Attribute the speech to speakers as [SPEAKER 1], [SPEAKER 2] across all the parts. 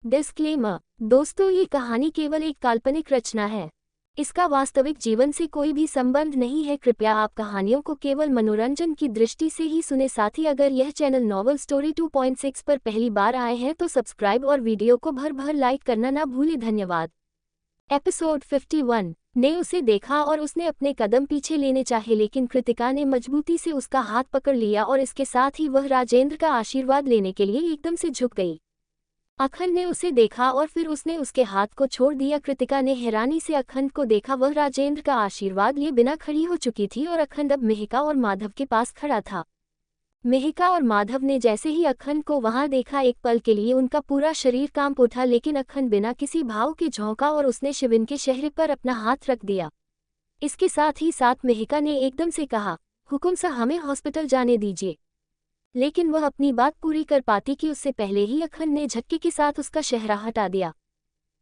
[SPEAKER 1] Disclaimer. दोस्तों, ये कहानी केवल एक काल्पनिक रचना है। इसका वास्तविक जीवन से कोई भी संबंध नहीं है। कृपया आप कहानियों को केवल मनोरंजन की दृष्टि से ही सुने। साथ ही अगर यह चैनल नॉवल स्टोरी 2.6 पर पहली बार आए हैं तो सब्सक्राइब और वीडियो को भर भर लाइक करना ना भूलें। धन्यवाद। एपिसोड 51 ने उसे देखा और उसने अपने कदम पीछे लेने चाहे, लेकिन कृतिका ने मजबूती से उसका हाथ पकड़ लिया और इसके साथ ही वह राजेंद्र का आशीर्वाद लेने के लिए एकदम से झुक गई। अखंड ने उसे देखा और फिर उसने उसके हाथ को छोड़ दिया। कृतिका ने हैरानी से अखंड को देखा। वह राजेंद्र का आशीर्वाद लिए बिना खड़ी हो चुकी थी और अखंड अब मेहिका और माधव के पास खड़ा था। मेहिका और माधव ने जैसे ही अखंड को वहां देखा, एक पल के लिए उनका पूरा शरीर कांप उठा, लेकिन अखंड बिना किसी भाव के झोंका और उसने शिविन के चेहरे पर अपना हाथ रख दिया। इसके साथ ही साथ मेहिका ने एकदम से कहा, हुकुम सा, हमें हॉस्पिटल जाने दीजिए। लेकिन वह अपनी बात पूरी कर पाती कि उससे पहले ही अखंड ने झटके के साथ उसका चेहरा हटा दिया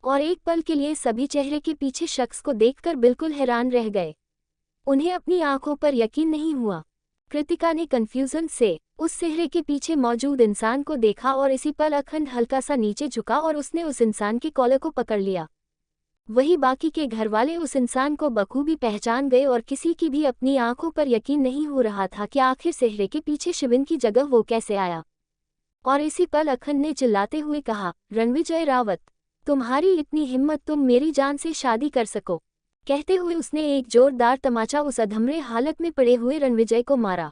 [SPEAKER 1] और एक पल के लिए सभी चेहरे के पीछे शख्स को देखकर बिल्कुल हैरान रह गए। उन्हें अपनी आंखों पर यकीन नहीं हुआ। कृतिका ने कंफ्यूजन से उस चेहरे के पीछे मौजूद इंसान को देखा और इसी पल अखंड हल्का सा नीचे झुका और उसने उस इंसान के कॉलर को पकड़ लिया। वही बाकी के घरवाले उस इंसान को बखूबी पहचान गए और किसी की भी अपनी आंखों पर यकीन नहीं हो रहा था कि आखिर चेहरे के पीछे शिविन की जगह वो कैसे आया। और इसी पल अखंड ने चिल्लाते हुए कहा, रणविजय रावत, तुम्हारी इतनी हिम्मत, तुम मेरी जान से शादी कर सको। कहते हुए उसने एक जोरदार तमाचा उस अधमरे हालत में पड़े हुए रणविजय को मारा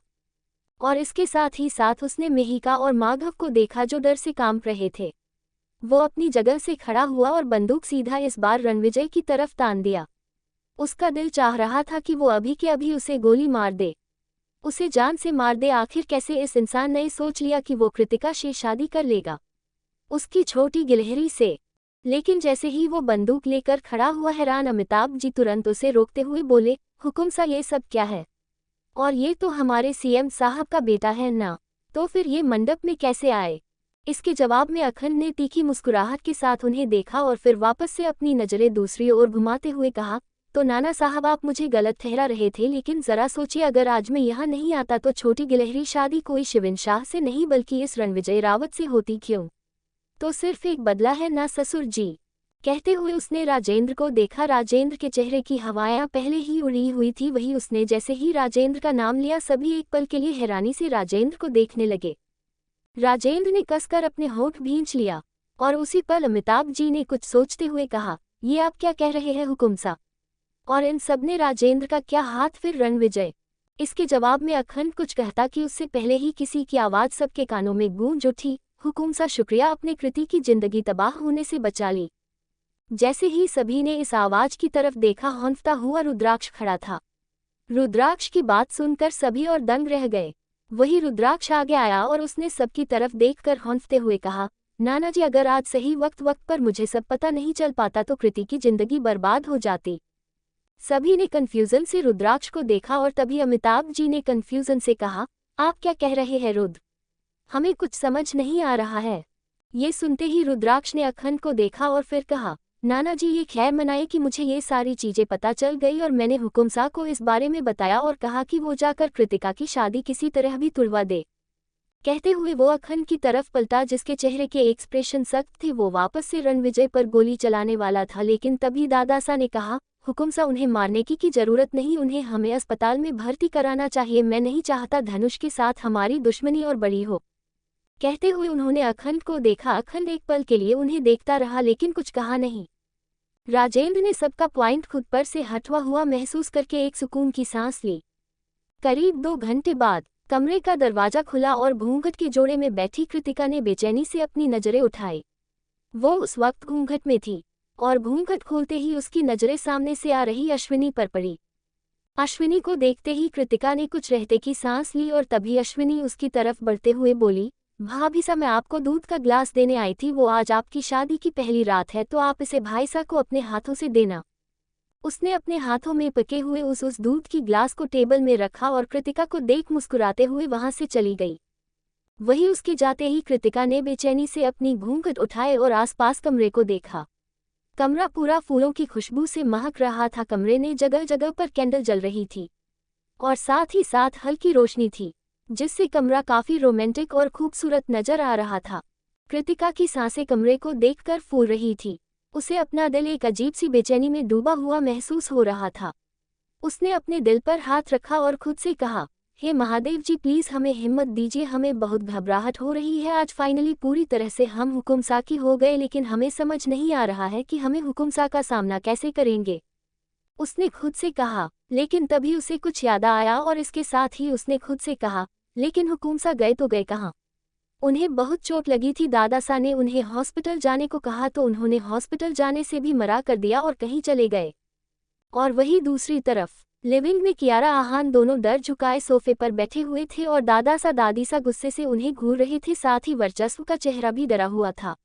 [SPEAKER 1] और इसके साथ ही साथ उसने मेहिका और माधव को देखा जो डर से कांप रहे थे। वो अपनी जगह से खड़ा हुआ और बंदूक सीधा इस बार रणविजय की तरफ तान दिया। उसका दिल चाह रहा था कि वो अभी के अभी उसे गोली मार दे, उसे जान से मार दे। आखिर कैसे इस इंसान ने सोच लिया कि वो कृतिका से शादी कर लेगा, उसकी छोटी गिलहरी से। लेकिन जैसे ही वो बंदूक लेकर खड़ा हुआ, हैरान अमिताभ जी तुरंत उसे रोकते हुए बोले, हुकुम सा, ये सब क्या है? और ये तो हमारे सीएम साहब का बेटा है ना, तो फिर ये मंडप में कैसे आए? इसके जवाब में अखंड ने तीखी मुस्कुराहट के साथ उन्हें देखा और फिर वापस से अपनी नजरें दूसरी ओर घुमाते हुए कहा, तो नाना साहब, आप मुझे गलत ठहरा रहे थे, लेकिन जरा सोचिए, अगर आज मैं यहाँ नहीं आता तो छोटी गिलहरी शादी कोई शिविन शाह से नहीं बल्कि इस रणविजय रावत से होती। क्यों? तो सिर्फ एक बदला है ना ससुर जी। कहते हुए उसने राजेंद्र को देखा। राजेंद्र के चेहरे की हवाएं पहले ही उड़ी हुई थी। वही उसने जैसे ही राजेंद्र का नाम लिया, सभी एक पल के लिए हैरानी से राजेंद्र को देखने लगे। राजेंद्र ने कसकर अपने होंठ भींच लिया और उसी पल अमिताभ जी ने कुछ सोचते हुए कहा, ये आप क्या कह रहे हैं हुकुम सा? और इन सब ने राजेंद्र का क्या हाथ, फिर रणविजय? इसके जवाब में अखंड कुछ कहता कि उससे पहले ही किसी की आवाज सबके कानों में गूंज उठी, हुकुम सा, शुक्रिया, अपने कृति की जिंदगी तबाह होने से बचा ली। जैसे ही सभी ने इस आवाज की तरफ देखा, हौंफता हुआ रुद्राक्ष खड़ा था। रुद्राक्ष की बात सुनकर सभी और दंग रह गए। वही रुद्राक्ष आगे आया और उसने सबकी तरफ देखकर हौंफते हुए कहा, नाना जी, अगर आज सही वक्त पर मुझे सब पता नहीं चल पाता तो कृति की जिंदगी बर्बाद हो जाती। सभी ने कंफ्यूजन से रुद्राक्ष को देखा और तभी अमिताभ जी ने कंफ्यूजन से कहा, आप क्या कह रहे हैं रुद्र? हमें कुछ समझ नहीं आ रहा है। ये सुनते ही रुद्राक्ष ने अखंड को देखा और फिर कहा, नाना जी, ये खैर मनाए कि मुझे ये सारी चीजें पता चल गई और मैंने हुकुम सा को इस बारे में बताया और कहा कि वो जाकर कृतिका की शादी किसी तरह भी तुड़वा दे। कहते हुए वो अखंड की तरफ पलटा जिसके चेहरे के एक्सप्रेशन सख्त थे। वो वापस से रणविजय पर गोली चलाने वाला था, लेकिन तभी दादासा ने कहा, हुकुम सा, उन्हें मारने की जरूरत नहीं, उन्हें हमें अस्पताल में भर्ती कराना चाहिए। मैं नहीं चाहता धनुष के साथ हमारी दुश्मनी और बड़ी हो। कहते हुए उन्होंने अखंड को देखा। अखंड एक पल के लिए उन्हें देखता रहा लेकिन कुछ कहा नहीं। राजेंद्र ने सबका पॉइंट खुद पर से हटवा हुआ महसूस करके एक सुकून की सांस ली। करीब 2 घंटे बाद कमरे का दरवाजा खुला और घूंघट के जोड़े में बैठी कृतिका ने बेचैनी से अपनी नजरें उठाई। वो उस वक्त घूंघट में थी और घूंघट खोलते ही उसकी नजरें सामने से आ रही अश्विनी पर पड़ी। अश्विनी को देखते ही कृतिका ने कुछ रहते की सांस ली और तभी अश्विनी उसकी तरफ बढ़ते हुए बोली, भाभी सा, मैं आपको दूध का ग्लास देने आई थी। वो आज आपकी शादी की पहली रात है तो आप इसे भाई सा को अपने हाथों से देना। उसने अपने हाथों में पके हुए उस दूध की ग्लास को टेबल में रखा और कृतिका को देख मुस्कुराते हुए वहां से चली गई। वही उसके जाते ही कृतिका ने बेचैनी से अपनी घूंघट उठाए और आसपास कमरे को देखा। कमरा पूरा फूलों की खुशबू से महक रहा था। कमरे में जगह जगह पर कैंडल जल रही थी और साथ ही साथ हल्की रोशनी थी, जिससे कमरा काफी रोमांटिक और खूबसूरत नजर आ रहा था। कृतिका की सांसें कमरे को देखकर फूल रही थी। उसे अपना दिल एक अजीब सी बेचैनी में डूबा हुआ महसूस हो रहा था। उसने अपने दिल पर हाथ रखा और खुद से कहा, हे महादेव जी, प्लीज हमें हिम्मत दीजिए, हमें बहुत घबराहट हो रही है। आज फाइनली पूरी तरह से हम हुकुमसा की हो गए, लेकिन हमें समझ नहीं आ रहा है कि हमें हुकुमसा का सामना कैसे करेंगे। उसने खुद से कहा, लेकिन तभी उसे कुछ याद आया और इसके साथ ही उसने खुद से कहा, लेकिन हुकुमसा गए तो गए कहाँ? उन्हें बहुत चोट लगी थी। दादासा ने उन्हें हॉस्पिटल जाने को कहा तो उन्होंने हॉस्पिटल जाने से भी मना कर दिया और कहीं चले गए। और वहीं दूसरी तरफ लिविंग में कियारा आहान दोनों डर झुकाए सोफे पर बैठे हुए थे और दादासा दादीसा गुस्से से उन्हें घूर रहे थे। साथ ही वर्चस्व का चेहरा भी डरा हुआ था।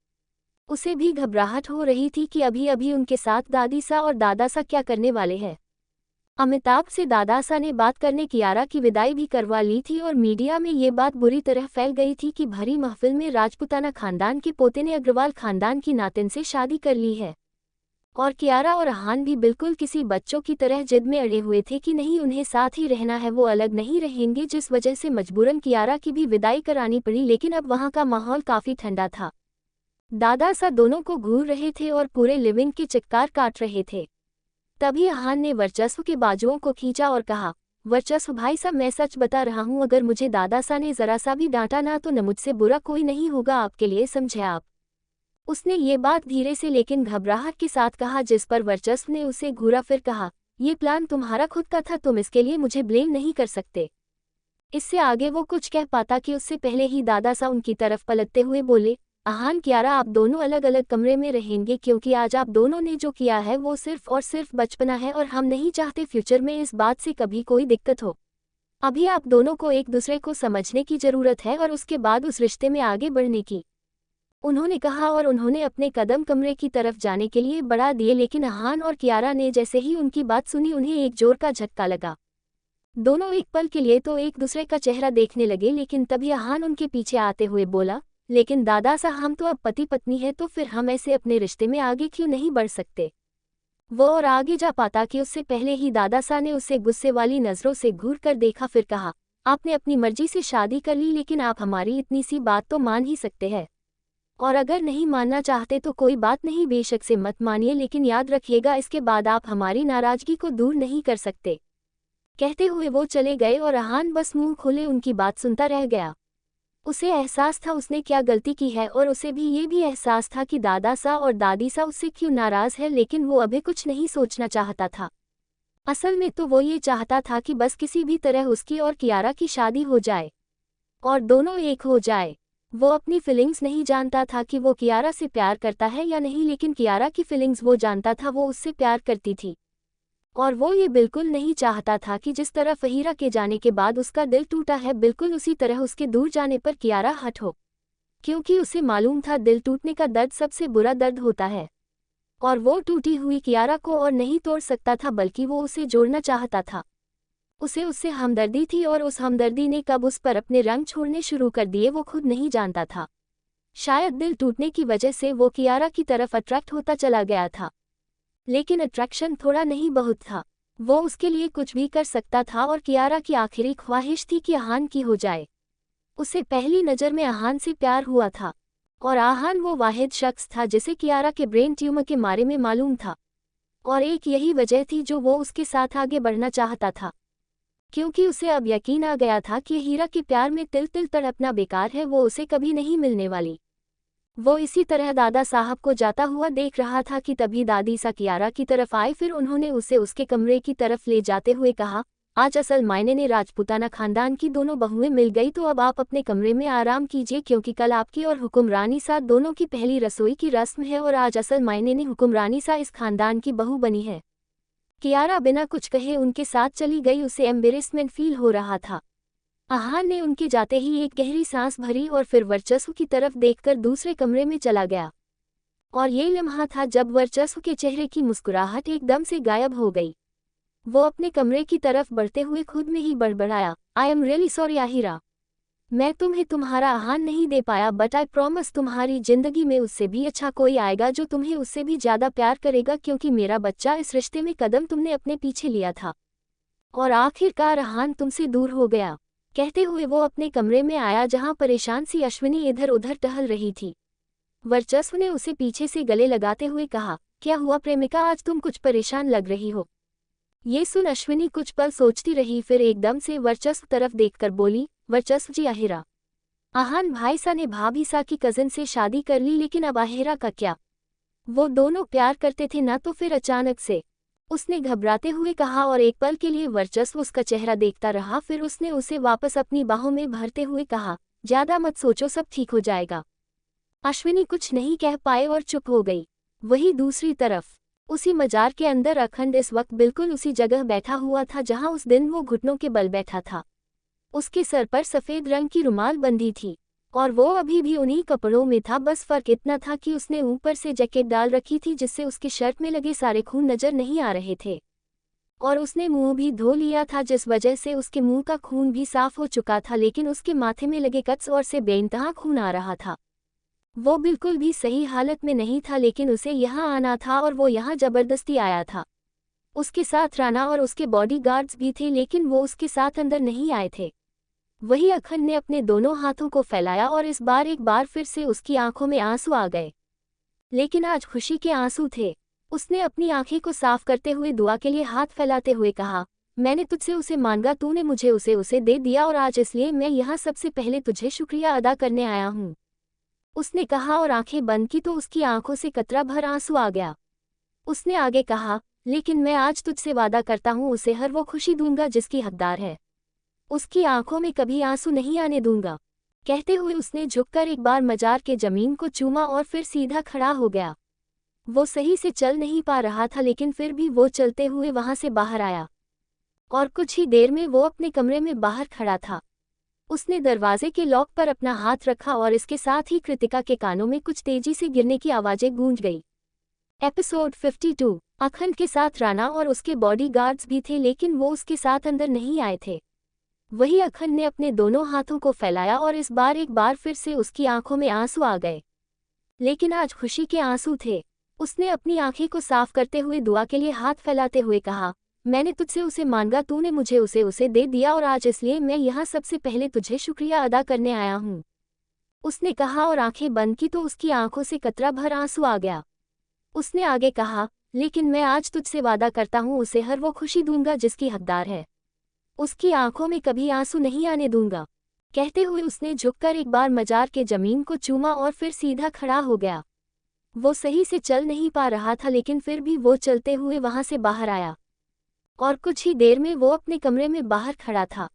[SPEAKER 1] उसे भी घबराहट हो रही थी कि अभी अभी उनके साथ दादीसा और दादासा क्या करने वाले हैं। अमिताभ से दादासा ने बात करने कियारा की विदाई भी करवा ली थी और मीडिया में ये बात बुरी तरह फैल गई थी कि भरी महफिल में राजपूताना खानदान के पोते ने अग्रवाल खानदान की नातिन से शादी कर ली है। और कियारा और आहान भी बिल्कुल किसी बच्चों की तरह जिद में अड़े हुए थे कि नहीं, उन्हें साथ ही रहना है, वो अलग नहीं रहेंगे, जिस वजह से मजबूरन कियारा की भी विदाई करानी पड़ी। लेकिन अब वहाँ का माहौल काफी ठंडा था। दादासा दोनों को घूर रहे थे और पूरे लिविंग के चिक्कार काट रहे थे। तभी आहान ने वर्चस्व के बाजुओं को खींचा और कहा, वर्चस्व भाई साहब, मैं सच बता रहा हूँ, अगर मुझे दादासा ने जरा सा भी डांटा ना तो न मुझसे बुरा कोई नहीं होगा आपके लिए, समझे आप? उसने ये बात धीरे से लेकिन घबराहट के साथ कहा, जिस पर वर्चस्व ने उसे घूरा, फिर कहा, ये प्लान तुम्हारा खुद का था, तुम इसके लिए मुझे ब्लेम नहीं कर सकते। इससे आगे वो कुछ कह पाता कि उससे पहले ही दादासा उनकी तरफ पलटते हुए बोले, आहान कियारा, आप दोनों अलग अलग कमरे में रहेंगे क्योंकि आज आप दोनों ने जो किया है वो सिर्फ और सिर्फ बचपना है और हम नहीं चाहते फ्यूचर में इस बात से कभी कोई दिक्कत हो। अभी आप दोनों को एक दूसरे को समझने की जरूरत है और उसके बाद उस रिश्ते में आगे बढ़ने की, उन्होंने कहा। और उन्होंने अपने कदम कमरे की तरफ जाने के लिए बढ़ा दिए, लेकिन आहान और कियारा ने जैसे ही उनकी बात सुनी उन्हें एक जोर का झटका लगा। दोनों एक पल के लिए तो एक दूसरे का चेहरा देखने लगे, लेकिन तभी आहान उनके पीछे आते हुए बोला, लेकिन दादासा, हम तो अब पति पत्नी है, तो फिर हम ऐसे अपने रिश्ते में आगे क्यों नहीं बढ़ सकते? वो और आगे जा पाता कि उससे पहले ही दादासा ने उसे गुस्से वाली नजरों से घूर कर देखा, फिर कहा, आपने अपनी मर्जी से शादी कर ली, लेकिन आप हमारी इतनी सी बात तो मान ही सकते हैं। और अगर नहीं मानना चाहते तो कोई बात नहीं, बेशक से मत मानिए, लेकिन याद रखिएगा इसके बाद आप हमारी नाराजगी को दूर नहीं कर सकते। कहते हुए वो चले गए और आहान बस मुंह खोले उनकी बात सुनता रह गया। उसे एहसास था उसने क्या गलती की है और उसे भी ये भी एहसास था कि दादासा और दादीसा उससे क्यों नाराज है, लेकिन वो अभी कुछ नहीं सोचना चाहता था। असल में तो वो ये चाहता था कि बस किसी भी तरह उसकी और कियारा की शादी हो जाए और दोनों एक हो जाए। वो अपनी फीलिंग्स नहीं जानता था कि वो कियारा से प्यार करता है या नहीं, लेकिन कियारा की फीलिंग्स वो जानता था, वो उससे प्यार करती थी। और वो ये बिल्कुल नहीं चाहता था कि जिस तरह फहीरा के जाने के बाद उसका दिल टूटा है, बिल्कुल उसी तरह उसके दूर जाने पर कियारा हट हो, क्योंकि उसे मालूम था दिल टूटने का दर्द सबसे बुरा दर्द होता है। और वो टूटी हुई कियारा को और नहीं तोड़ सकता था, बल्कि वो उसे जोड़ना चाहता था। उसे उससे हमदर्दी थी और उस हमदर्दी ने कब उस पर अपने रंग छोड़ने शुरू कर दिए वो खुद नहीं जानता था। शायद दिल टूटने की वजह से वो कियारा की तरफ अट्रैक्ट होता चला गया था, लेकिन अट्रैक्शन थोड़ा नहीं बहुत था। वो उसके लिए कुछ भी कर सकता था और कियारा की आखिरी ख्वाहिश थी कि आहान की हो जाए। उसे पहली नज़र में आहान से प्यार हुआ था और आहान वो वाहिद शख्स था जिसे कियारा के ब्रेन ट्यूमर के बारे में मालूम था, और एक यही वजह थी जो वो उसके साथ आगे बढ़ना चाहता था, क्योंकि उसे अब यकीन आ गया था कि हीरा के प्यार में तिल तिल तड़पना बेकार है, वो उसे कभी नहीं मिलने वाली। वो इसी तरह दादा साहब को जाता हुआ देख रहा था कि तभी दादी सा कियारा की तरफ आई। फिर उन्होंने उसे उसके कमरे की तरफ ले जाते हुए कहा, आज असल मायने ने राजपूताना खानदान की दोनों बहुएं मिल गई, तो अब आप अपने कमरे में आराम कीजिए, क्योंकि कल आपकी और हुक्मरानी सा दोनों की पहली रसोई की रस्म है और आज असल मायने ने हुक्मरानी सा इस खानदान की बहू बनी है। कियारा बिना कुछ कहे उनके साथ चली गई। उसे एम्बेरेसमेंट फील हो रहा था। आहान ने उनके जाते ही एक गहरी सांस भरी और फिर वर्चस्व की तरफ देखकर दूसरे कमरे में चला गया। और ये लम्हा था जब वर्चस्व के चेहरे की मुस्कुराहट एकदम से गायब हो गई। वो अपने कमरे की तरफ बढ़ते हुए खुद में ही बड़बड़ाया, I am really sorry Ahira, मैं तुम्हें तुम्हारा आहान नहीं दे पाया, बट आई प्रॉमिस तुम्हारी जिंदगी में उससे भी अच्छा कोई आएगा जो तुम्हें उससे भी ज्यादा प्यार करेगा, क्योंकि मेरा बच्चा इस रिश्ते में कदम तुमने अपने पीछे लिया था और आखिरकार आहान तुमसे दूर हो गया। कहते हुए वो अपने कमरे में आया जहां परेशान सी अश्विनी इधर उधर टहल रही थी। वर्चस्व ने उसे पीछे से गले लगाते हुए कहा, क्या हुआ प्रेमिका, आज तुम कुछ परेशान लग रही हो। ये सुन अश्विनी कुछ पल सोचती रही, फिर एकदम से वर्चस्व तरफ देखकर बोली, वर्चस्व जी, आहिरा। आहान भाई सा ने भाभी सा की कजिन से शादी कर ली, लेकिन अब आहिरा का क्या? वो दोनों प्यार करते थे ना। तो फिर अचानक से, उसने घबराते हुए कहा, और एक पल के लिए वर्चस्व उसका चेहरा देखता रहा, फिर उसने उसे वापस अपनी बाहों में भरते हुए कहा, ज्यादा मत सोचो, सब ठीक हो जाएगा। अश्विनी कुछ नहीं कह पाए और चुप हो गई। वहीं दूसरी तरफ उसी मजार के अंदर अखंड इस वक्त बिल्कुल उसी जगह बैठा हुआ था जहां उस दिन वो घुटनों के बल बैठा था। उसके सर पर सफेद रंग की रुमाल बंधी थी और वो अभी भी उन्हीं कपड़ों में था, बस फर्क इतना था कि उसने ऊपर से जैकेट डाल रखी थी जिससे उसकी शर्ट में लगे सारे खून नजर नहीं आ रहे थे। और उसने मुंह भी धो लिया था, जिस वजह से उसके मुंह का खून भी साफ हो चुका था, लेकिन उसके माथे में लगे कट्स और से बेइंतहा खून आ रहा था। वो बिल्कुल भी सही हालत में नहीं था, लेकिन उसे यहाँ आना था और वो यहाँ जबरदस्ती आया था। उसके साथ राणा और उसके बॉडीगार्ड्स भी थे, लेकिन वो उसके साथ अंदर नहीं आए थे। वही अखंड ने अपने दोनों हाथों को फैलाया और इस बार एक बार फिर से उसकी आंखों में आंसू आ गए, लेकिन आज खुशी के आंसू थे। उसने अपनी आंखें को साफ करते हुए दुआ के लिए हाथ फैलाते हुए कहा, मैंने तुझसे उसे मांगा, तूने मुझे उसे दे दिया, और आज इसलिए मैं यहाँ सबसे पहले तुझे शुक्रिया अदा करने आया हूँ। उसने कहा और आंखें बंद की तो उसकी आंखों से कतरा भर आंसू आ गया। उसने आगे कहा, लेकिन मैं आज तुझसे वादा करता हूँ, उसे हर वो खुशी दूंगा जिसकी हकदार है। उसकी आंखों में कभी आंसू नहीं आने दूंगा। कहते हुए उसने झुककर एक बार मजार के जमीन को चूमा और फिर सीधा खड़ा हो गया। वो सही से चल नहीं पा रहा था, लेकिन फिर भी वो चलते हुए वहां से बाहर आया और कुछ ही देर में वो अपने कमरे में बाहर खड़ा था। उसने दरवाजे के लॉक पर अपना हाथ रखा और इसके साथ ही कृतिका के कानों में कुछ तेजी से गिरने की आवाजें गूंज गई। एपिसोड 52। अखंड के साथ राणा और उसके बॉडीगार्ड्स भी थे, लेकिन वो उसके साथ अंदर नहीं आए थे। वही अखंड ने अपने दोनों हाथों को फैलाया और इस बार एक बार फिर से उसकी आंखों में आंसू आ गए, लेकिन आज खुशी के आंसू थे। उसने अपनी आंखें को साफ करते हुए दुआ के लिए हाथ फैलाते हुए कहा, मैंने तुझसे उसे मांगा, तूने मुझे उसे दे दिया, और आज इसलिए मैं यहाँ सबसे पहले तुझे शुक्रिया अदा करने आया हूँ। उसने कहा और आंखें बंद की तो उसकी आंखों से कतरा भर आंसू आ गया। उसने आगे कहा, लेकिन मैं आज तुझसे वादा करता हूँ, उसे हर वो खुशी दूंगा जिसकी हकदार है। उसकी आंखों में कभी आंसू नहीं आने दूंगा। कहते हुए उसने झुककर एक बार मजार के जमीन को चूमा और फिर सीधा खड़ा हो गया। वो सही से चल नहीं पा रहा था, लेकिन फिर भी वो चलते हुए वहां से बाहर आया और कुछ ही देर में वो अपने कमरे में बाहर खड़ा था।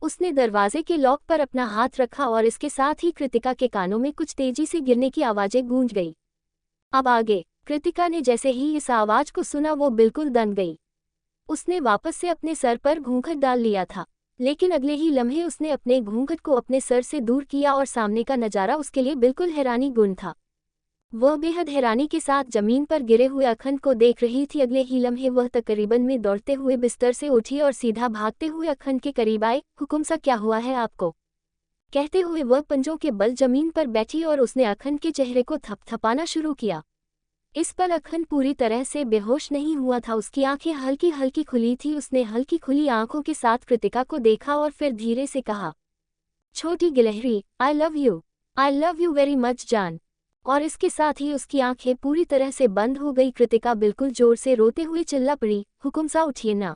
[SPEAKER 1] उसने दरवाजे के लॉक पर अपना हाथ रखा और इसके साथ ही कृतिका के कानों में कुछ तेजी से गिरने की आवाजें गूंज गई। अब आगे कृतिका ने जैसे ही इस आवाज को सुना वो बिल्कुल दंग गई। उसने वापस से अपने सर पर घूंघट डाल लिया था, लेकिन अगले ही लम्हे उसने अपने घूंघट को अपने सर से दूर किया और सामने का नजारा उसके लिए बिल्कुल हैरानी गुण था। वह बेहद हैरानी के साथ जमीन पर गिरे हुए अखंड को देख रही थी। अगले ही लम्हे वह तकरीबन में दौड़ते हुए बिस्तर से उठी और सीधा भागते हुए अखंड के करीब आए। हुकुम सा, क्या हुआ है आपको? कहते हुए वह पंजों के बल जमीन पर बैठी और उसने अखंड के चेहरे को थपथपाना शुरू किया। इस पर अखंड पूरी तरह से बेहोश नहीं हुआ था, उसकी आंखें हल्की हल्की खुली थी। उसने हल्की खुली आंखों के साथ कृतिका को देखा और फिर धीरे से कहा, छोटी गिलहरी, I love you very much जान। और इसके साथ ही उसकी आंखें पूरी तरह से बंद हो गई। कृतिका बिल्कुल जोर से रोते हुए चिल्ला पड़ी, हुकुम सा उठिए ना।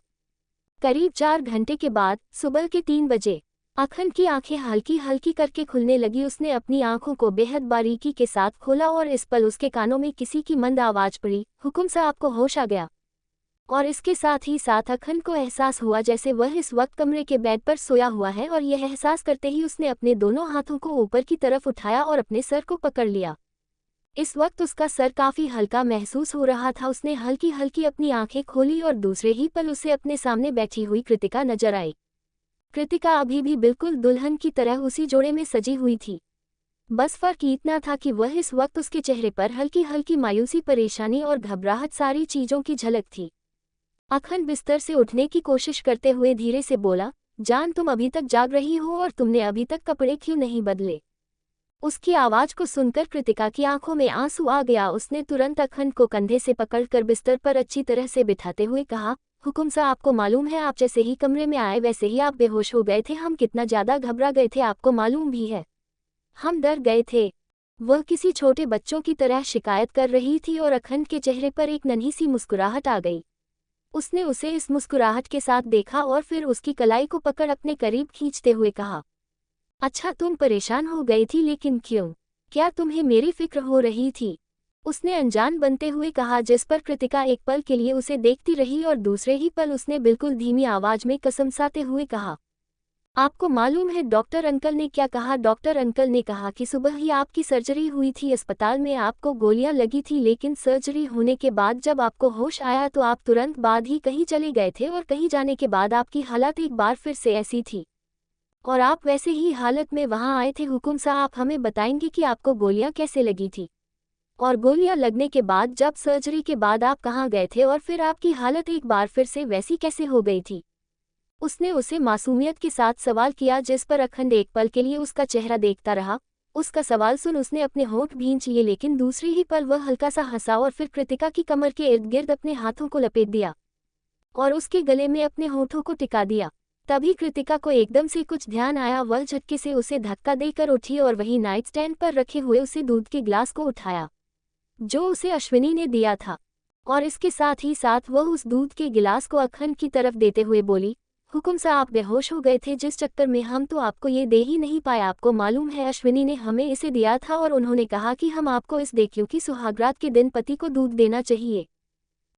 [SPEAKER 1] करीब 4 घंटे के बाद सुबह के 3 बजे अखंड की आंखें हल्की हल्की करके खुलने लगी। उसने अपनी आंखों को बेहद बारीकी के साथ खोला और इस पल उसके कानों में किसी की मंद आवाज पड़ी, हुकुम सा, आपको होश आ गया। और इसके साथ ही साथ अखंड को एहसास हुआ जैसे वह इस वक्त कमरे के बेड पर सोया हुआ है, और यह एहसास करते ही उसने अपने दोनों हाथों को ऊपर की तरफ उठाया और अपने सर को पकड़ लिया। इस वक्त उसका सर काफी हल्का महसूस हो रहा था। उसने हल्की हल्की अपनी आंखें खोली और दूसरे ही पल उसे अपने सामने बैठी हुई कृतिका नजर आई। कृतिका अभी भी बिल्कुल दुल्हन की तरह उसी जोड़े में सजी हुई थी, बस फर्क इतना था कि वह इस वक्त उसके चेहरे पर हल्की हल्की मायूसी, परेशानी और घबराहट सारी चीजों की झलक थी। अखंड बिस्तर से उठने की कोशिश करते हुए धीरे से बोला, जान, तुम अभी तक जाग रही हो और तुमने अभी तक कपड़े क्यों नहीं बदले? उसकी आवाज को सुनकर कृतिका की आंखों में आंसू आ गया। उसने तुरंत अखंड को कंधे से पकड़कर बिस्तर पर अच्छी तरह से बिठाते हुए कहा, हुकुम सा, आपको मालूम है, आप जैसे ही कमरे में आए वैसे ही आप बेहोश हो गए थे। हम कितना ज्यादा घबरा गए थे आपको मालूम भी है। हम डर गए थे। वह किसी छोटे बच्चों की तरह शिकायत कर रही थी और अखंड के चेहरे पर एक नन्ही सी मुस्कुराहट आ गई। उसने उसे इस मुस्कुराहट के साथ देखा और फिर उसकी कलाई को पकड़ अपने करीब खींचते हुए कहा, अच्छा तुम परेशान हो गई थी, लेकिन क्यों? क्या तुम्हें मेरी फिक्र हो रही थी? उसने अनजान बनते हुए कहा, जिस पर कृतिका एक पल के लिए उसे देखती रही और दूसरे ही पल उसने बिल्कुल धीमी आवाज में कसमसाते हुए कहा, आपको मालूम है डॉक्टर अंकल ने क्या कहा? डॉक्टर अंकल ने कहा कि सुबह ही आपकी सर्जरी हुई थी, अस्पताल में आपको गोलियां लगी थी, लेकिन सर्जरी होने के बाद जब आपको होश आया तो आप तुरंत बाद ही कहीं चले गए थे और कहीं जाने के बाद आपकी हालत एक बार फिर से ऐसी थी और आप वैसे ही हालत में वहां आए थे। हुकुम साहब, आप हमें बताएंगे कि आपको गोलियां कैसे लगी थी और गोलियां लगने के बाद जब सर्जरी के बाद आप कहाँ गए थे और फिर आपकी हालत एक बार फिर से वैसी कैसे हो गई थी? उसने उसे मासूमियत के साथ सवाल किया, जिस पर अखंड एक पल के लिए उसका चेहरा देखता रहा। उसका सवाल सुन उसने अपने होंठ भींच लिए, लेकिन दूसरी ही पल वह हल्का सा हंसा और फिर कृतिका की कमर के इर्द गिर्द अपने हाथों को लपेट दिया और उसके गले में अपने होठों को टिका दिया। तभी कृतिका को एकदम से कुछ ध्यान आया। वह झटके से उसे धक्का देकर उठी और वही नाइट स्टैंड पर रखे हुए उसे दूध के गिलास को उठाया जो उसे अश्विनी ने दिया था, और इसके साथ ही साथ वह उस दूध के गिलास को अखंड की तरफ देते हुए बोली, हुकुम साहब, आप बेहोश हो गए थे, जिस चक्कर में हम तो आपको ये दे ही नहीं पाए। आपको मालूम है अश्विनी ने हमें इसे दिया था और उन्होंने कहा कि हम आपको इस दें क्योंकि सुहागरात के दिन पति को दूध देना चाहिए।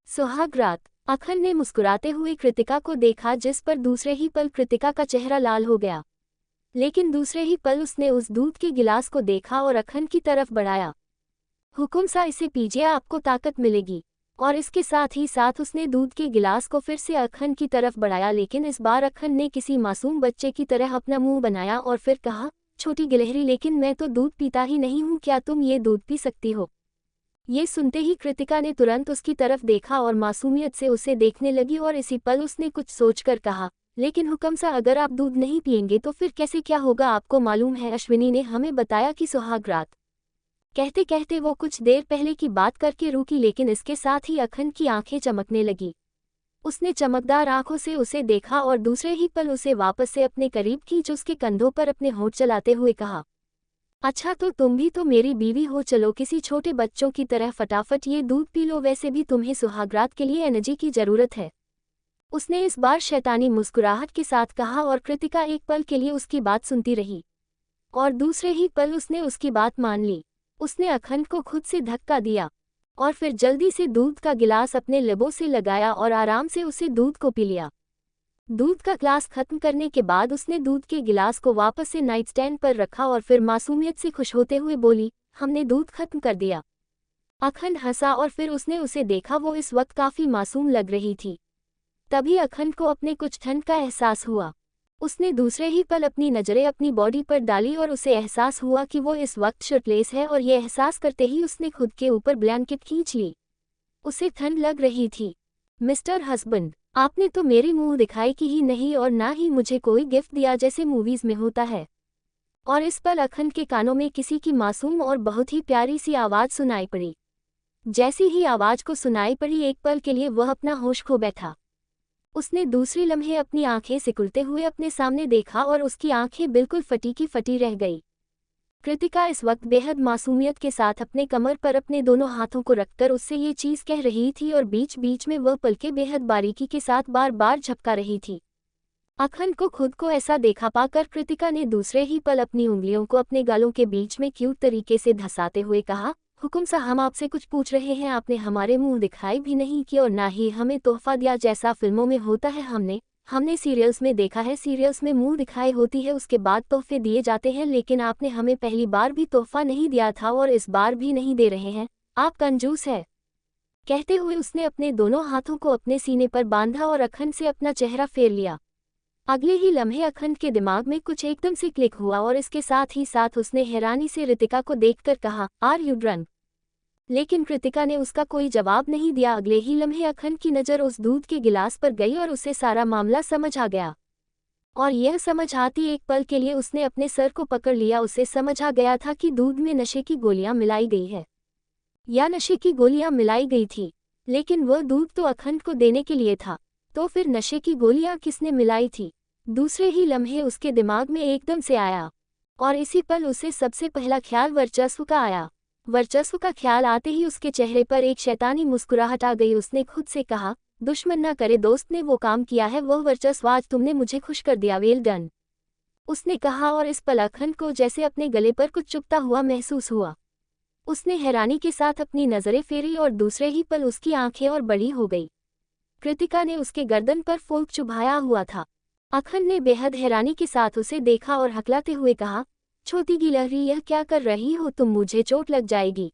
[SPEAKER 1] सुहागरात? अखंड ने मुस्कुराते हुए कृतिका को देखा, जिस पर दूसरे ही पल कृतिका का चेहरा लाल हो गया, लेकिन दूसरे ही पल उसने उस दूध के गिलास को देखा और अखंड की तरफ बढ़ाया। हुकुम सा, इसे पीजिए, आपको ताकत मिलेगी। और इसके साथ ही साथ उसने दूध के गिलास को फिर से अखंड की तरफ बढ़ाया, लेकिन इस बार अखंड ने किसी मासूम बच्चे की तरह अपना मुंह बनाया और फिर कहा, छोटी गिलहरी, लेकिन मैं तो दूध पीता ही नहीं हूँ, क्या तुम ये दूध पी सकती हो? ये सुनते ही कृतिका ने तुरंत उसकी तरफ देखा और मासूमियत से उसे देखने लगी और इसी पल उसने कुछ सोचकर कहा, लेकिन हुक्म सा, अगर आप दूध नहीं पिएंगे तो फिर कैसे क्या होगा? आपको मालूम है अश्विनी ने हमें बताया कि सुहागरात। कहते कहते वो कुछ देर पहले की बात करके रुकी, लेकिन इसके साथ ही अखंड की आंखें चमकने लगी। उसने चमकदार आंखों से उसे देखा और दूसरे ही पल उसे वापस से अपने करीब खींच उसके कंधों पर अपने होंठ चलाते हुए कहा, अच्छा तो तुम भी तो मेरी बीवी हो, चलो किसी छोटे बच्चों की तरह फटाफट ये दूध पी लो, वैसे भी तुम्हें सुहागरात के लिए एनर्जी की जरूरत है। उसने इस बार शैतानी मुस्कुराहट के साथ कहा और कृतिका एक पल के लिए उसकी बात सुनती रही और दूसरे ही पल उसने उसकी बात मान ली। उसने अखंड को खुद से धक्का दिया और फिर जल्दी से दूध का गिलास अपने लबों से लगाया और आराम से उसे दूध को पी लिया। दूध का ग्लास खत्म करने के बाद उसने दूध के गिलास को वापस से नाइट स्टैंड पर रखा और फिर मासूमियत से खुश होते हुए बोली, हमने दूध खत्म कर दिया। अखंड हंसा और फिर उसने उसे देखा, वो इस वक्त काफी मासूम लग रही थी। तभी अखंड को अपने कुछ ठंड का एहसास हुआ। उसने दूसरे ही पल अपनी नज़रें अपनी बॉडी पर डाली और उसे एहसास हुआ कि वो इस वक्त शर्टलेस है और ये एहसास करते ही उसने खुद के ऊपर ब्लैंकेट खींच ली। उसे ठंड लग रही थी। मिस्टर हस्बैंड, आपने तो मेरी मुंह दिखाई की ही नहीं और ना ही मुझे कोई गिफ्ट दिया जैसे मूवीज में होता है। और इस पल अखंड के कानों में किसी की मासूम और बहुत ही प्यारी सी आवाज़ सुनाई पड़ी। जैसी ही आवाज़ को सुनाई पड़ी, एक पल के लिए वह अपना होश खो बैठा। उसने दूसरी लम्हे अपनी आंखें सिकुड़ते हुए अपने सामने देखा और उसकी आंखें बिल्कुल फटी की फटी रह गई। कृतिका इस वक्त बेहद मासूमियत के साथ अपने कमर पर अपने दोनों हाथों को रखकर उससे ये चीज़ कह रही थी और बीच बीच में वह पलकें बेहद बारीकी के साथ बार बार झपका रही थी। अखंड को खुद को ऐसा देखा पाकर कृतिका ने दूसरे ही पल अपनी उंगलियों को अपने गालों के बीच में क्यूट तरीके से धंसाते हुए कहा, हुकुम सा, हम आपसे कुछ पूछ रहे हैं। आपने हमारे मुंह दिखाई भी नहीं की और ना ही हमें तोहफा दिया जैसा फिल्मों में होता है। हमने सीरियल्स में देखा है, सीरियल्स में मुंह दिखाई होती है, उसके बाद तोहफे दिए जाते हैं, लेकिन आपने हमें पहली बार भी तोहफा नहीं दिया था और इस बार भी नहीं दे रहे हैं। आप कंजूस है। कहते हुए उसने अपने दोनों हाथों को अपने सीने पर बांधा और अखंड से अपना चेहरा फेर लिया। अगले ही लम्हे अखंड के दिमाग में कुछ एकदम से क्लिक हुआ और इसके साथ ही साथ उसने हैरानी से रितिका को देखकर कहा, आर यू ड्रंक? लेकिन कृतिका ने उसका कोई जवाब नहीं दिया। अगले ही लम्हे अखंड की नज़र उस दूध के गिलास पर गई और उसे सारा मामला समझ आ गया। और यह समझ आती एक पल के लिए उसने अपने सर को पकड़ लिया। उसे समझ आ गया था कि दूध में नशे की गोलियां मिलाई गई है या नशे की गोलियां मिलाई गई थी, लेकिन वह दूध तो अखंड को देने के लिए था, तो फिर नशे की गोलियां किसने मिलाई थी? दूसरे ही लम्हे उसके दिमाग में एकदम से आया। और इसी पल उसे सबसे पहला ख्याल वर्चस्व का आया। वर्चस्व का ख्याल आते ही उसके चेहरे पर एक शैतानी मुस्कुराहट आ गई। उसने खुद से कहा, दुश्मन ना करे, दोस्त ने वो काम किया है, वह वर्चस्व, आज तुमने मुझे खुश कर दिया, वेल डन, उसने कहा। और इस पल अखंड को जैसे अपने गले पर कुछ चुभता हुआ महसूस हुआ। उसने हैरानी के साथ अपनी नजरें फेरी और दूसरे ही पल उसकी आंखें और बड़ी हो गई। कृतिका ने उसके गर्दन पर फोल्क चुभाया हुआ था। अखंड ने बेहद हैरानी के साथ उसे देखा और हकलाते हुए कहा, छोटी गिलहरी, यह क्या कर रही हो तुम, मुझे चोट लग जाएगी।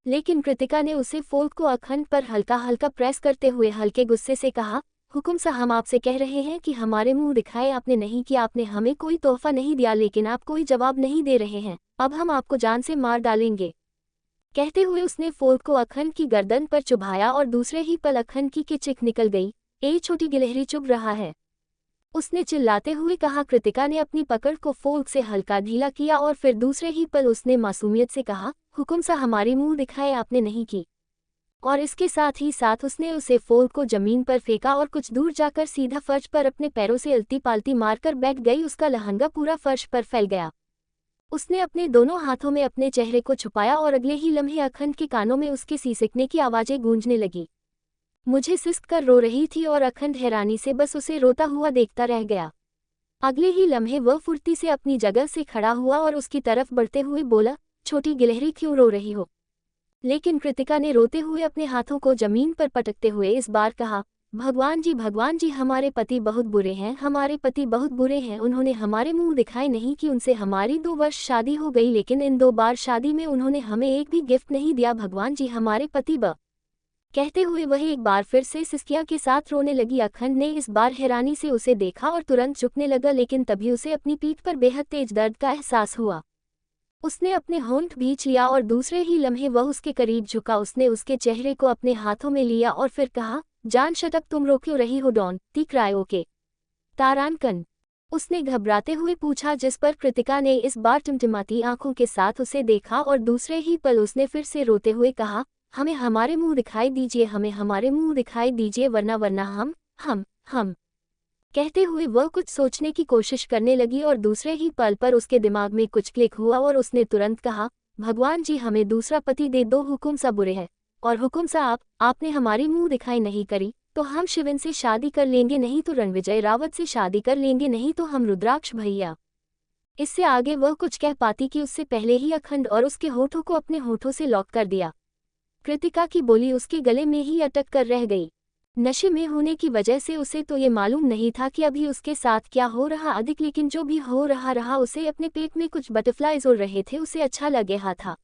[SPEAKER 1] लेकिन कृतिका ने उसे फोल्क को अखंड पर हल्का हल्का प्रेस करते हुए हल्के गुस्से से कहा, हुकुम सा, हम आपसे कह रहे हैं कि हमारे मुंह दिखाए आपने नहीं किया, आपने हमें कोई तोहफा नहीं दिया, लेकिन आप कोई जवाब नहीं दे रहे हैं, अब हम आपको जान से मार डालेंगे। कहते हुए उसने फोल्क को अखंड की गर्दन पर चुभाया और दूसरे ही पल अखंड की चिक निकल गई। ए छोटी गिलहरी, चुभ रहा है, उसने चिल्लाते हुए कहा। कृतिका ने अपनी पकड़ को फोल्क से हल्का ढीला किया और फिर दूसरे ही पल उसने मासूमियत से कहा, हुकुम सा, हमारी मुंह दिखाए आपने नहीं की। और इसके साथ ही साथ उसने उसे फोल्क को जमीन पर फेंका और कुछ दूर जाकर सीधा फर्श पर अपने पैरों से अलती पालती मारकर बैठ गई। उसका लहंगा पूरा फर्श पर फैल गया। उसने अपने दोनों हाथों में अपने चेहरे को छुपाया और अगले ही लम्हे अखंड के कानों में उसके सीसकने की आवाजें गूंजने लगी। मुझे सिसक कर रो रही थी और अखंड हैरानी से बस उसे रोता हुआ देखता रह गया। अगले ही लम्हे वह फुर्ती से अपनी जगह से खड़ा हुआ और उसकी तरफ बढ़ते हुए बोला, छोटी गिलहरी, क्यों रो रही हो। लेकिन कृतिका ने रोते हुए अपने हाथों को जमीन पर पटकते हुए इस बार कहा, भगवान जी, हमारे पति बहुत बुरे हैं, हमारे पति बहुत बुरे हैं, उन्होंने हमारे मुंह दिखाए नहीं कि उनसे हमारी 2 वर्ष शादी हो गई, लेकिन इन 2 बार शादी में उन्होंने हमें एक भी गिफ्ट नहीं दिया, भगवान जी, हमारे पति कहते हुए वह एक बार फिर से सिसकिया के साथ रोने लगी। अखंड ने इस बार हैरानी से उसे देखा और तुरंत झुकने लगा, लेकिन तभी उसे अपनी पीठ पर बेहद तेज दर्द का एहसास हुआ। उसने अपने होंठ भींच लिया और दूसरे ही लम्हे वह उसके करीब झुका। उसने उसके चेहरे को अपने हाथों में लिया और फिर कहा, जान शटअप, तुम रो क्यों रही हो, डॉन तीक राय ओके तारानकन, उसने घबराते हुए पूछा, जिस पर कृतिका ने इस बार टिमटिमाती आंखों के साथ उसे देखा और दूसरे ही पल उसने फिर से रोते हुए कहा, हमें हमारे मुंह दिखाई दीजिए, हमें हमारे मुंह दिखाई दीजिए, वरना हम कहते हुए वह कुछ सोचने की कोशिश करने लगी और दूसरे ही पल पर उसके दिमाग में कुछ क्लिक हुआ और उसने तुरंत कहा, भगवान जी, हमें दूसरा पति दे दो, हुकुम सा बुरे है, और हुकुम सा आपने हमारी मुंह दिखाई नहीं करी तो हम शिवन से शादी कर लेंगे, नहीं तो रणविजय रावत से शादी कर लेंगे, नहीं तो हम रुद्राक्ष भैया। इससे आगे वह कुछ कह पाती कि उससे पहले ही अखंड और उसके होठों को अपने होठों से लॉक कर दिया। कृतिका की बोली उसके गले में ही अटक कर रह गई। नशे में होने की वजह से उसे तो ये मालूम नहीं था कि अभी उसके साथ क्या हो रहा अधिक, लेकिन जो भी हो रहा रहा, उसे अपने पेट में कुछ बटरफ्लाइज उड़ रहे थे, उसे अच्छा लग रहा था।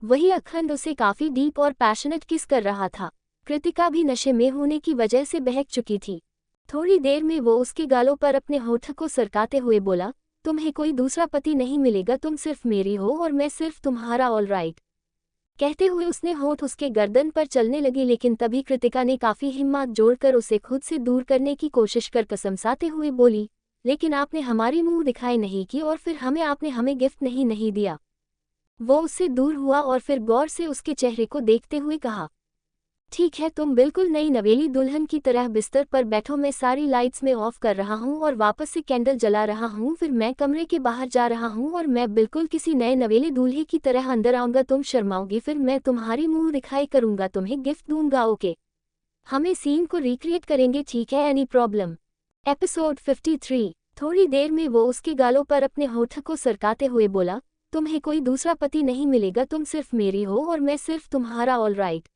[SPEAKER 1] वही अखंड उसे काफी डीप और पैशनेट किस कर रहा था। कृतिका भी नशे में होने की वजह से बहक चुकी थी। थोड़ी देर में वो उसके गालों पर अपने होठ को सरकाते हुए बोला, तुम्हें कोई दूसरा पति नहीं मिलेगा, तुम सिर्फ मेरी हो और मैं सिर्फ तुम्हारा, ऑल राइट। कहते हुए उसने होठ उसके गर्दन पर चलने लगी, लेकिन तभी कृतिका ने काफी हिम्मत जोड़कर उसे खुद से दूर करने की कोशिश कर कसमसाते हुए बोली, लेकिन आपने हमारी मुंह दिखाई नहीं की और फिर हमें गिफ्ट नहीं दिया। वो उससे दूर हुआ और फिर गौर से उसके चेहरे को देखते हुए कहा, ठीक है, तुम बिल्कुल नई नवेली दुल्हन की तरह बिस्तर पर बैठो, मैं सारी लाइट्स में ऑफ कर रहा हूँ और वापस से कैंडल जला रहा हूँ, फिर मैं कमरे के बाहर जा रहा हूँ और मैं बिल्कुल किसी नए नवेले दूल्हे की तरह अंदर आऊंगा, तुम शर्माओगी, फिर मैं तुम्हारी मुंह दिखाई करूंगा, तुम्हें गिफ्ट दूंगा, ओके। हमें सीन को रिक्रिएट करेंगे, ठीक है, एनी प्रॉब्लम। एपिसोड 53। थोड़ी देर में वो उसके गालों पर अपने होठ को सरकाते हुए बोला, तुम्हें कोई दूसरा पति नहीं मिलेगा, तुम सिर्फ मेरी हो और मैं सिर्फ तुम्हारा, ऑल राइट।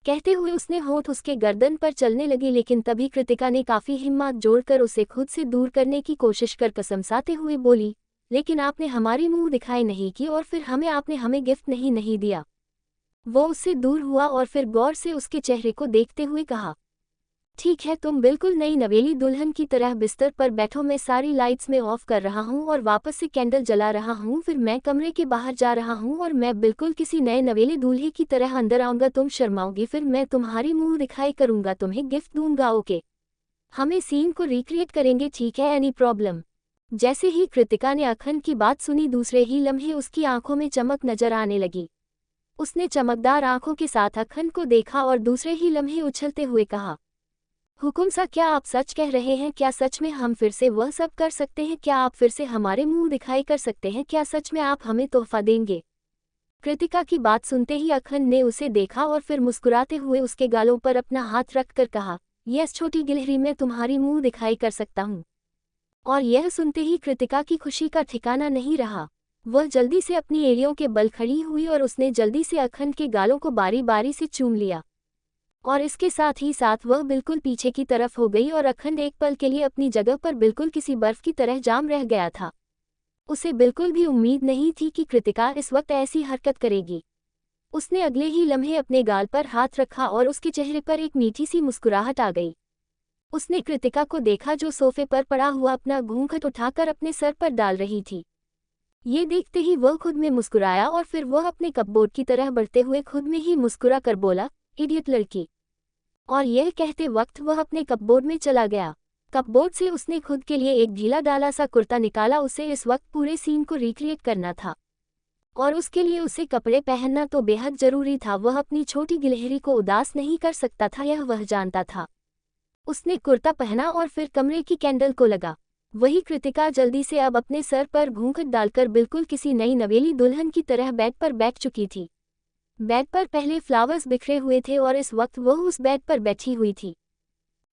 [SPEAKER 1] कहते हुए उसने होठ उसके गर्दन पर चलने लगी, लेकिन तभी कृतिका ने काफी हिम्मत जोड़कर उसे खुद से दूर करने की कोशिश कर कसमसाते हुए बोली, लेकिन आपने हमारी मुंह दिखाई नहीं की और फिर हमें गिफ्ट नहीं दिया। वो उससे दूर हुआ और फिर गौर से उसके चेहरे को देखते हुए कहा, ठीक है, तुम बिल्कुल नई नवेली दुल्हन की तरह बिस्तर पर बैठो, मैं सारी लाइट्स में ऑफ कर रहा हूँ और वापस से कैंडल जला रहा हूँ, फिर मैं कमरे के बाहर जा रहा हूँ और मैं बिल्कुल किसी नए नवेले दूल्हे की तरह अंदर आऊंगा, तुम शर्माओगी, फिर मैं तुम्हारी मुंह दिखाई करूंगा, तुम्हें गिफ्ट दूंगा, ओके। हमें सीन को रिक्रिएट करेंगे, ठीक है, एनी प्रॉब्लम। जैसे ही कृतिका ने अखंड की बात सुनी, दूसरे ही लम्हे उसकी आंखों में चमक नजर आने लगी। उसने चमकदार आंखों के साथ अखंड को देखा और दूसरे ही लम्हे उछलते हुए कहा, हुकुम सा, क्या आप सच कह रहे हैं? क्या सच में हम फिर से वह सब कर सकते हैं? क्या आप फिर से हमारे मुंह दिखाई कर सकते हैं? क्या सच में आप हमें तोहफा देंगे? कृतिका की बात सुनते ही अखंड ने उसे देखा और फिर मुस्कुराते हुए उसके गालों पर अपना हाथ रखकर कहा, यस छोटी गिलहरी, मैं तुम्हारी मुंह दिखाई कर सकता हूँ। और यह सुनते ही कृतिका की खुशी का ठिकाना नहीं रहा। वह जल्दी से अपनी एड़ियों के बल खड़ी हुई और उसने जल्दी से अखंड के गालों को बारी बारी से चूम लिया। और इसके साथ ही साथ वह बिल्कुल पीछे की तरफ हो गई और अखंड एक पल के लिए अपनी जगह पर बिल्कुल किसी बर्फ की तरह जाम रह गया था। उसे बिल्कुल भी उम्मीद नहीं थी कि कृतिका इस वक्त ऐसी हरकत करेगी। उसने अगले ही लम्हे अपने गाल पर हाथ रखा और उसके चेहरे पर एक मीठी सी मुस्कुराहट आ गई। उसने कृतिका को देखा जो सोफे पर पड़ा हुआ अपना घूंघट उठाकर अपने सर पर डाल रही थी। ये देखते ही वह खुद में मुस्कुराया और फिर वह अपने कपबोर्ड की तरह बढ़ते हुए खुद में ही मुस्कुरा कर बोला, इडियट लड़की। और यह कहते वक्त वह अपने कपबोर्ड में चला गया। कपबोर्ड से उसने खुद के लिए एक ढीला डाला सा कुर्ता निकाला। उसे इस वक्त पूरे सीन को रिक्रिएट करना था और उसके लिए उसे कपड़े पहनना तो बेहद जरूरी था। वह अपनी छोटी गिलहरी को उदास नहीं कर सकता था, यह वह जानता था। उसने कुर्ता पहना और फिर कमरे की कैंडल को लगा। वही कृतिका जल्दी से अब अपने सर पर घूंघट डालकर बिल्कुल किसी नई नवेली दुल्हन की तरह बेड पर बैठ चुकी थी। बेड पर पहले फ्लावर्स बिखरे हुए थे और इस वक्त वह उस बेड पर बैठी हुई थी।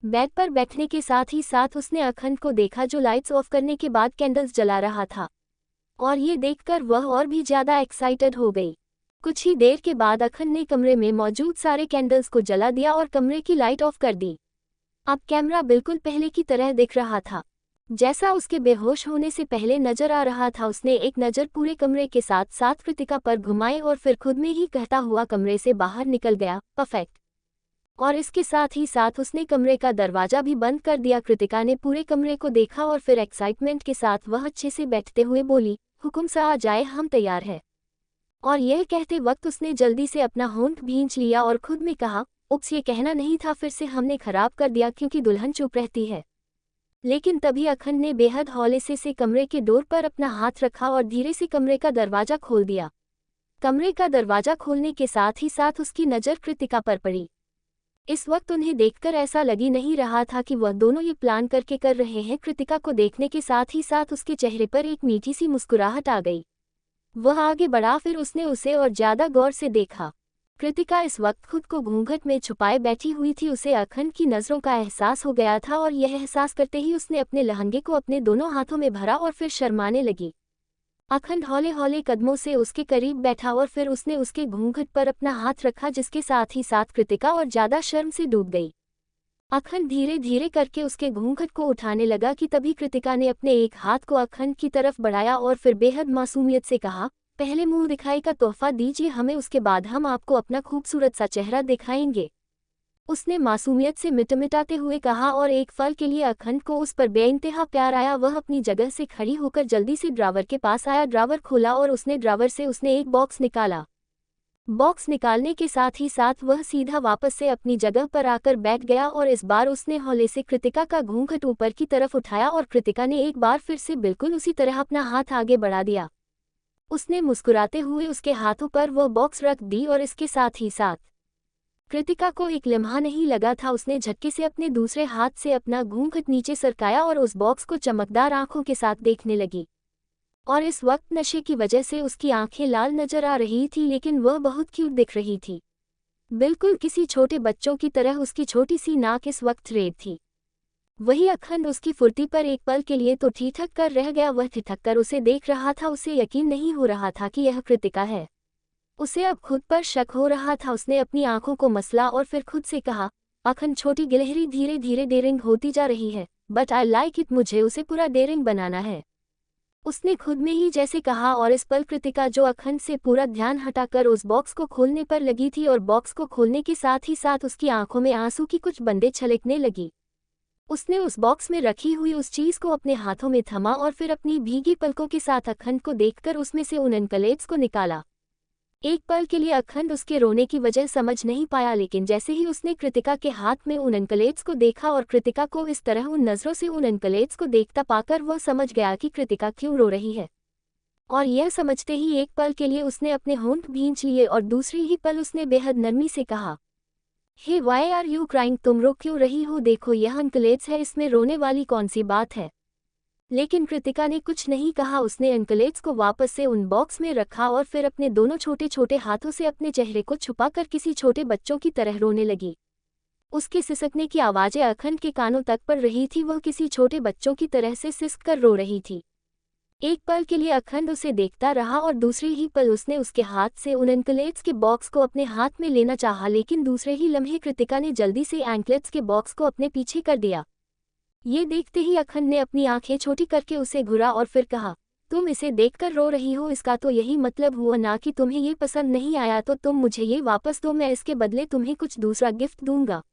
[SPEAKER 1] बेड पर बैठने के साथ ही साथ उसने अखंड को देखा जो लाइट्स ऑफ करने के बाद कैंडल्स जला रहा था। और ये देखकर वह और भी ज्यादा एक्साइटेड हो गई। कुछ ही देर के बाद अखंड ने कमरे में मौजूद सारे कैंडल्स को जला दिया और कमरे की लाइट ऑफ कर दी। अब कैमरा बिल्कुल पहले की तरह दिख रहा था, जैसा उसके बेहोश होने से पहले नजर आ रहा था। उसने एक नज़र पूरे कमरे के साथ साथ कृतिका पर घुमाई और फिर खुद में ही कहता हुआ कमरे से बाहर निकल गया, परफेक्ट। और इसके साथ ही साथ उसने कमरे का दरवाजा भी बंद कर दिया। कृतिका ने पूरे कमरे को देखा और फिर एक्साइटमेंट के साथ वह अच्छे से बैठते हुए बोली, हुकुम सा, आ जाए, हम तैयार है। और यह कहते वक्त उसने जल्दी से अपना होंठ भींच लिया और खुद में कहा, उप्स, ये कहना नहीं था, फिर से हमने खराब कर दिया क्योंकि दुल्हन चुप रहती है। लेकिन तभी अखंड ने बेहद हौले से कमरे के डोर पर अपना हाथ रखा और धीरे से कमरे का दरवाजा खोल दिया। कमरे का दरवाजा खोलने के साथ ही साथ उसकी नज़र कृतिका पर पड़ी। इस वक्त उन्हें देखकर ऐसा लगी नहीं रहा था कि वह दोनों ये प्लान करके कर रहे हैं। कृतिका को देखने के साथ ही साथ उसके चेहरे पर एक मीठी सी मुस्कुराहट आ गई। वह आगे बढ़ा, फिर उसने उसे और ज्यादा गौर से देखा। कृतिका इस वक्त खुद को घूंघट में छुपाए बैठी हुई थी। उसे अखंड की नज़रों का एहसास हो गया था और यह एहसास करते ही उसने अपने लहंगे को अपने दोनों हाथों में भरा और फिर शर्माने लगी। अखंड हौले हौले कदमों से उसके करीब बैठा और फिर उसने उसके घूंघट पर अपना हाथ रखा, जिसके साथ ही साथ कृतिका और ज्यादा शर्म से डूब गई। अखंड धीरे धीरे करके उसके घूंघट को उठाने लगा कि तभी कृतिका ने अपने एक हाथ को अखंड की तरफ बढ़ाया और फिर बेहद मासूमियत से कहा, पहले मुंह दिखाई का तोहफा दीजिए हमें, उसके बाद हम आपको अपना खूबसूरत सा चेहरा दिखाएंगे। उसने मासूमियत से मिटमिटाते हुए कहा और एक पल के लिए अखंड को उस पर बेइंतहा प्यार आया। वह अपनी जगह से खड़ी होकर जल्दी से ड्रावर के पास आया, ड्रावर खोला और उसने ड्रावर से एक बॉक्स निकाला। बॉक्स निकालने के साथ ही साथ वह सीधा वापस से अपनी जगह पर आकर बैठ गया और इस बार उसने हौले से कृतिका का घूंघट ऊपर की तरफ उठाया और कृतिका ने एक बार फिर से बिल्कुल उसी तरह अपना हाथ आगे बढ़ा दिया। उसने मुस्कुराते हुए उसके हाथों पर वह बॉक्स रख दी और इसके साथ ही साथ कृतिका को एक लम्हा नहीं लगा था, उसने झटके से अपने दूसरे हाथ से अपना घूंघट नीचे सरकाया और उस बॉक्स को चमकदार आंखों के साथ देखने लगी। और इस वक्त नशे की वजह से उसकी आंखें लाल नजर आ रही थी, लेकिन वह बहुत क्यूट दिख रही थी। बिल्कुल किसी छोटे बच्चों की तरह उसकी छोटी सी नाक इस वक्त रेड थी। वही अखंड उसकी फुर्ती पर एक पल के लिए तो ठिठक कर रह गया। वह ठिठक कर उसे देख रहा था, उसे यकीन नहीं हो रहा था कि यह कृतिका है। उसे अब खुद पर शक हो रहा था। उसने अपनी आंखों को मसला और फिर खुद से कहा, अखंड छोटी गिलहरी धीरे धीरे डेयरिंग होती जा रही है, बट आई लाइक इट, मुझे उसे पूरा डेयरिंग बनाना है। उसने खुद में ही जैसे कहा और इस पल कृतिका जो अखंड से पूरा ध्यान हटाकर उस बॉक्स को खोलने पर लगी थी और बॉक्स को खोलने के साथ ही साथ उसकी आंखों में आंसू की कुछ बूंदें छलकने लगी। उसने उस बॉक्स में रखी हुई उस चीज को अपने हाथों में थमा और फिर अपनी भीगी पलकों के साथ अखंड को देखकर उसमें से उन एनकलेट्स को निकाला। एक पल के लिए अखंड उसके रोने की वजह समझ नहीं पाया, लेकिन जैसे ही उसने कृतिका के हाथ में उन एनकलेट्स को देखा और कृतिका को इस तरह उन नज़रों से उन एनकलेट्स को देखता पाकर वह समझ गया कि कृतिका क्यों रो रही है। और यह समझते ही एक पल के लिए उसने अपने होंठ भींच लिए और दूसरी ही पल उसने बेहद नरमी से कहा, हे वाई आर यू क्राइंग, तुम रो क्यों रही हो? देखो यह अंकलेट्स है, इसमें रोने वाली कौन सी बात है? लेकिन कृतिका ने कुछ नहीं कहा। उसने अंकलेट्स को वापस से उन बॉक्स में रखा और फिर अपने दोनों छोटे छोटे हाथों से अपने चेहरे को छुपाकर किसी छोटे बच्चों की तरह रोने लगी। उसके सिसकने की आवाज़ें अखंड के कानों तक पड़ रही थी। वह किसी छोटे बच्चों की तरह से सिसक कर रो रही थी। एक पल के लिए अखंड उसे देखता रहा और दूसरे ही पल उसने उसके हाथ से उन एंकलेट्स के बॉक्स को अपने हाथ में लेना चाहा, लेकिन दूसरे ही लम्हे कृतिका ने जल्दी से एंकलेट्स के बॉक्स को अपने पीछे कर दिया। ये देखते ही अखंड ने अपनी आंखें छोटी करके उसे घूरा और फिर कहा, तुम इसे देखकर रो रही हो, इसका तो यही मतलब हुआ ना कि तुम्हें ये पसंद नहीं आया तो तुम मुझे ये वापस दो, मैं इसके बदले तुम्हें कुछ दूसरा गिफ्ट दूंगा।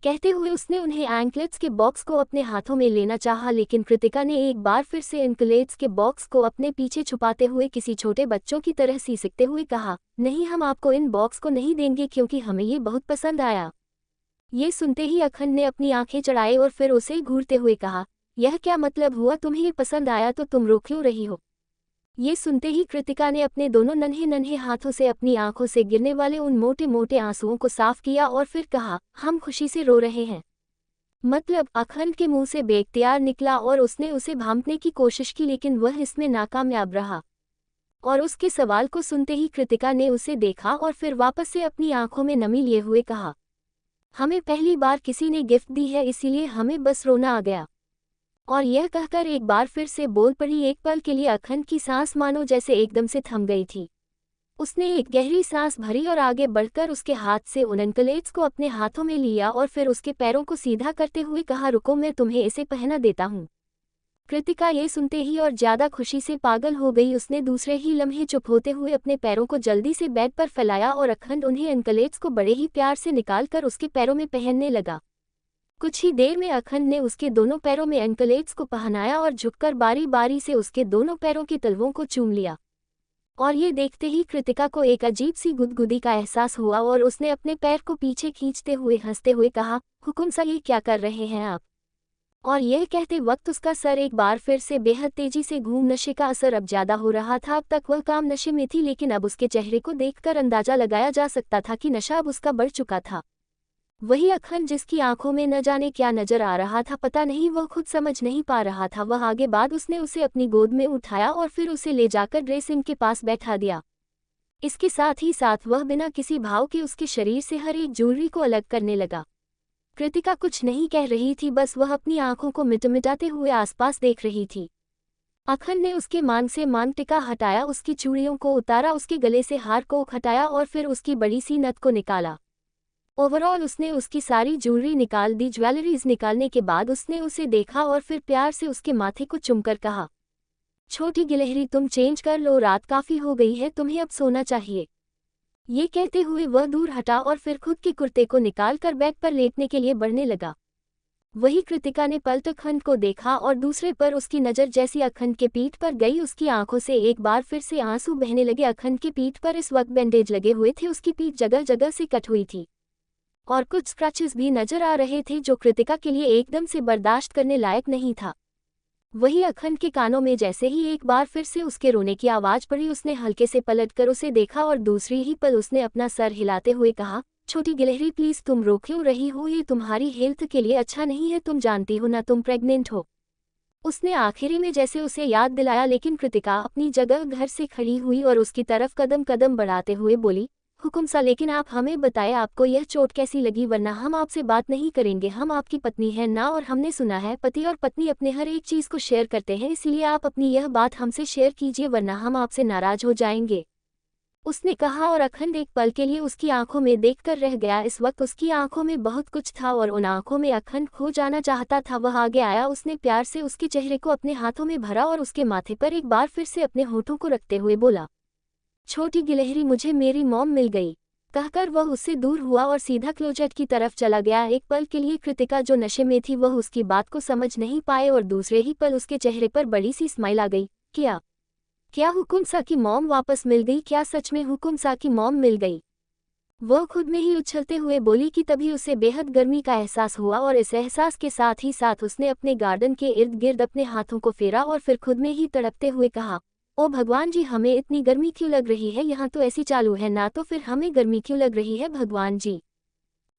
[SPEAKER 1] कहते हुए उसने उन्हें एंकलेट्स के बॉक्स को अपने हाथों में लेना चाहा, लेकिन कृतिका ने एक बार फिर से एंकलेट्स के बॉक्स को अपने पीछे छुपाते हुए किसी छोटे बच्चों की तरह सीसकते हुए कहा, नहीं, हम आपको इन बॉक्स को नहीं देंगे क्योंकि हमें ये बहुत पसंद आया। ये सुनते ही अखंड ने अपनी आंखें चढ़ाई और फिर उसे घूरते हुए कहा, यह क्या मतलब हुआ? तुम्हें ये पसंद आया तो तुम रो क्यों रही हो? ये सुनते ही कृतिका ने अपने दोनों नन्हे नन्हे हाथों से अपनी आंखों से गिरने वाले उन मोटे मोटे आंसुओं को साफ किया और फिर कहा, हम खुशी से रो रहे हैं। मतलब? अखंड के मुंह से बेख्तियार निकला और उसने उसे भांपने की कोशिश की, लेकिन वह इसमें नाकामयाब रहा। और उसके सवाल को सुनते ही कृतिका ने उसे देखा और फिर वापस से अपनी आंखों में नमी लिए हुए कहा, हमें पहली बार किसी ने गिफ्ट दी है, इसीलिए हमें बस रोना आ गया। और यह कहकर एक बार फिर से बोल पड़ी। एक पल के लिए अखंड की सांस मानो जैसे एकदम से थम गई थी। उसने एक गहरी सांस भरी और आगे बढ़कर उसके हाथ से उन एंकलेट्स को अपने हाथों में लिया और फिर उसके पैरों को सीधा करते हुए कहा, रुको, मैं तुम्हें इसे पहना देता हूँ। कृतिका ये सुनते ही और ज्यादा खुशी से पागल हो गई। उसने दूसरे ही लम्हे चुप होते हुए अपने पैरों को जल्दी से बेड पर फैलाया और अखंड उन्हें एंकलेट्स को बड़े ही प्यार से निकालकर उसके पैरों में पहनने लगा। कुछ ही देर में अखंड ने उसके दोनों पैरों में एंकलेट्स को पहनाया और झुककर बारी बारी से उसके दोनों पैरों के तलवों को चूम लिया। और ये देखते ही कृतिका को एक अजीब सी गुदगुदी का एहसास हुआ और उसने अपने पैर को पीछे खींचते हुए हंसते हुए कहा, हुकुम सा, ये क्या कर रहे हैं आप? और यह कहते वक्त उसका सर एक बार फिर से बेहद तेजी से घूम, नशे का असर अब ज्यादा हो रहा था। अब तक वह काम नशे में थी, लेकिन अब उसके चेहरे को देखकर अंदाजा लगाया जा सकता था कि नशा अब उसका बढ़ चुका था। वही अखंड जिसकी आंखों में न जाने क्या नजर आ रहा था, पता नहीं वह खुद समझ नहीं पा रहा था। वह आगे बाद उसने उसे अपनी गोद में उठाया और फिर उसे ले जाकर ड्रेसिंग के पास बैठा दिया। इसके साथ ही साथ वह बिना किसी भाव के उसके शरीर से हर एक ज्वेलरी को अलग करने लगा। कृतिका कुछ नहीं कह रही थी, बस वह अपनी आंखों को मिटमिटाते हुए आसपास देख रही थी। अखंड ने उसके मांग से मांग टिका हटाया, उसकी चूड़ियों को उतारा, उसके गले से हार को हटाया और फिर उसकी बड़ी सी नथ को निकाला। ओवरऑल उसने उसकी सारी ज्वेलरी निकाल दी। ज्वेलरीज निकालने के बाद उसने उसे देखा और फिर प्यार से उसके माथे को चुमकर कहा, छोटी गिलहरी, तुम चेंज कर लो, रात काफी हो गई है, तुम्हें अब सोना चाहिए। ये कहते हुए वह दूर हटा और फिर खुद के कुर्ते को निकालकर बेड पर लेटने के लिए बढ़ने लगा। वही कृतिका ने पल तक अखंड को देखा और दूसरे पर उसकी नज़र जैसी अखंड के पीठ पर गई, उसकी आंखों से एक बार फिर से आंसू बहने लगे। अखंड की पीठ पर इस वक्त बैंडेज लगे हुए थे, उसकी पीठ जगह जगह से कट हुई थी और कुछ स्क्रैचेस भी नजर आ रहे थे जो कृतिका के लिए एकदम से बर्दाश्त करने लायक नहीं था। वही अखंड के कानों में जैसे ही एक बार फिर से उसके रोने की आवाज पड़ी, उसने हल्के से पलटकर उसे देखा और दूसरी ही पल उसने अपना सर हिलाते हुए कहा, छोटी गिलहरी, प्लीज तुम रो क्यों रही हो? ये तुम्हारी हेल्थ के लिए अच्छा नहीं है, तुम जानती हो ना तुम प्रेग्नेंट हो। उसने आखिरी में जैसे उसे याद दिलाया, लेकिन कृतिका अपनी जगह घर से खड़ी हुई और उसकी तरफ कदम कदम बढ़ाते हुए बोली, हुकुम सा, लेकिन आप हमें बताएं आपको यह चोट कैसी लगी, वरना हम आपसे बात नहीं करेंगे। हम आपकी पत्नी हैं ना, और हमने सुना है पति और पत्नी अपने हर एक चीज़ को शेयर करते हैं, इसीलिए आप अपनी यह बात हमसे शेयर कीजिए, वरना हम आपसे नाराज हो जाएंगे। उसने कहा और अखंड एक पल के लिए उसकी आंखों में देखकर रह गया। इस वक्त उसकी आंखों में बहुत कुछ था और उन आंखों में अखंड खो जाना चाहता था। वह आगे आया, उसने प्यार से उसके चेहरे को अपने हाथों में भरा और उसके माथे पर एक बार फिर से अपने होठों को रखते हुए बोला, छोटी गिलहरी, मुझे मेरी मॉम मिल गई। कहकर वह उससे दूर हुआ और सीधा क्लोजेट की तरफ चला गया। एक पल के लिए कृतिका जो नशे में थी वह उसकी बात को समझ नहीं पाए और दूसरे ही पल उसके चेहरे पर बड़ी सी स्माइल आ गई। क्या हुकुम सा की मॉम वापस मिल गई? क्या सच में हुकुम सा की मॉम मिल गई? वह खुद में ही उछलते हुए बोली कि तभी उसे बेहद गर्मी का एहसास हुआ और इस एहसास के साथ ही साथ उसने अपने गार्डन के इर्द गिर्द अपने हाथों को फेरा और फिर खुद में ही तड़पते हुए कहा, ओ भगवान जी, हमें इतनी गर्मी क्यों लग रही है? यहाँ तो ऐसी चालू है ना, तो फिर हमें गर्मी क्यों लग रही है भगवान जी?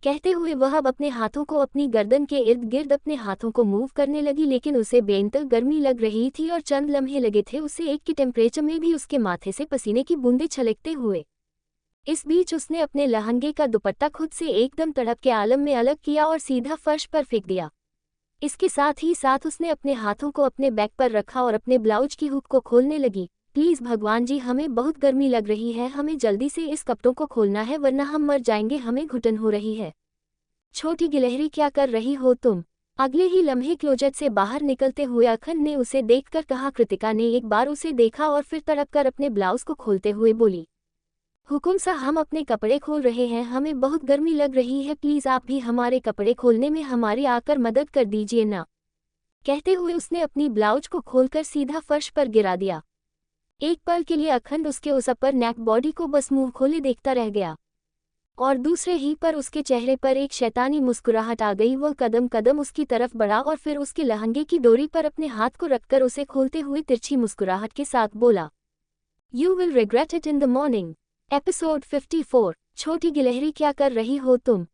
[SPEAKER 1] कहते हुए वह अब अपने हाथों को अपनी गर्दन के इर्द गिर्द अपने हाथों को मूव करने लगी, लेकिन उसे बेंतल गर्मी लग रही थी और चंद लम्हे लगे थे उसे एक की टेम्परेचर में भी उसके माथे से पसीने की बूंदें छलकते हुए। इस बीच उसने अपने लहंगे का दुपट्टा खुद से एकदम तड़प के आलम में अलग किया और सीधा फर्श पर फेंक दिया। इसके साथ ही साथ उसने अपने हाथों को अपने बैक पर रखा और अपने ब्लाउज की हुक को खोलने लगी। प्लीज़ भगवान जी, हमें बहुत गर्मी लग रही है, हमें जल्दी से इस कपड़ों को खोलना है वरना हम मर जाएंगे, हमें घुटन हो रही है। छोटी गिलहरी, क्या कर रही हो तुम? अगले ही लम्हे क्लोजेट से बाहर निकलते हुए अखंड ने उसे देखकर कहा। कृतिका ने एक बार उसे देखा और फिर तड़प कर अपने ब्लाउज को खोलते हुए बोली, हुकुम सा, हम अपने कपड़े खोल रहे हैं, हमें बहुत गर्मी लग रही है, प्लीज़ आप भी हमारे कपड़े खोलने में हमारी आकर मदद कर दीजिए ना। कहते हुए उसने अपनी ब्लाउज को खोलकर सीधा फर्श पर गिरा दिया। एक पल के लिए अखंड उसके उस अपर नेक बॉडी को बस मुंह खोले देखता रह गया और दूसरे ही पर उसके चेहरे पर एक शैतानी मुस्कुराहट आ गई। वह कदम कदम उसकी तरफ बढ़ा और फिर उसके लहंगे की डोरी पर अपने हाथ को रखकर उसे खोलते हुए तिरछी मुस्कुराहट के साथ बोला, you will regret it in the morning. Episode 54। छोटी गिलहरी, क्या कर रही हो तुम?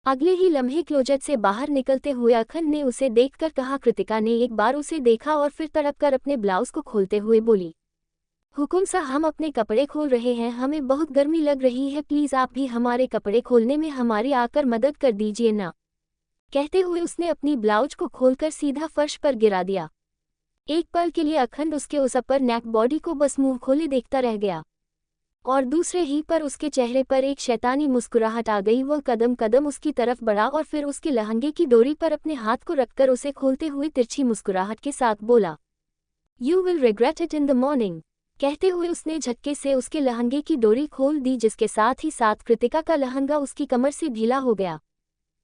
[SPEAKER 1] अगले ही लम्हे क्लोजेट से बाहर निकलते हुए अखंड ने उसे देखकर कहा। कृतिका ने एक बार उसे देखा और फिर तड़प कर अपने ब्लाउज को खोलते हुए बोली, हुकुम सा, हम अपने कपड़े खोल रहे हैं, हमें बहुत गर्मी लग रही है, प्लीज़ आप भी हमारे कपड़े खोलने में हमारी आकर मदद कर दीजिए ना। कहते हुए उसने अपनी ब्लाउज को खोलकर सीधा फर्श पर गिरा दिया। एक पल के लिए अखंड उसके उस अपर नेक बॉडी को बस मुंह खोले देखता रह गया और दूसरे ही पर उसके चेहरे पर एक शैतानी मुस्कुराहट आ गई। वह कदम कदम उसकी तरफ बढ़ा और फिर उसके लहंगे की डोरी पर अपने हाथ को रखकर उसे खोलते हुए तिरछी मुस्कुराहट के साथ बोला, you will regret it in the morning. कहते हुए उसने झटके से उसके लहंगे की डोरी खोल दी, जिसके साथ ही साथ कृतिका का लहंगा उसकी कमर से ढीला हो गया।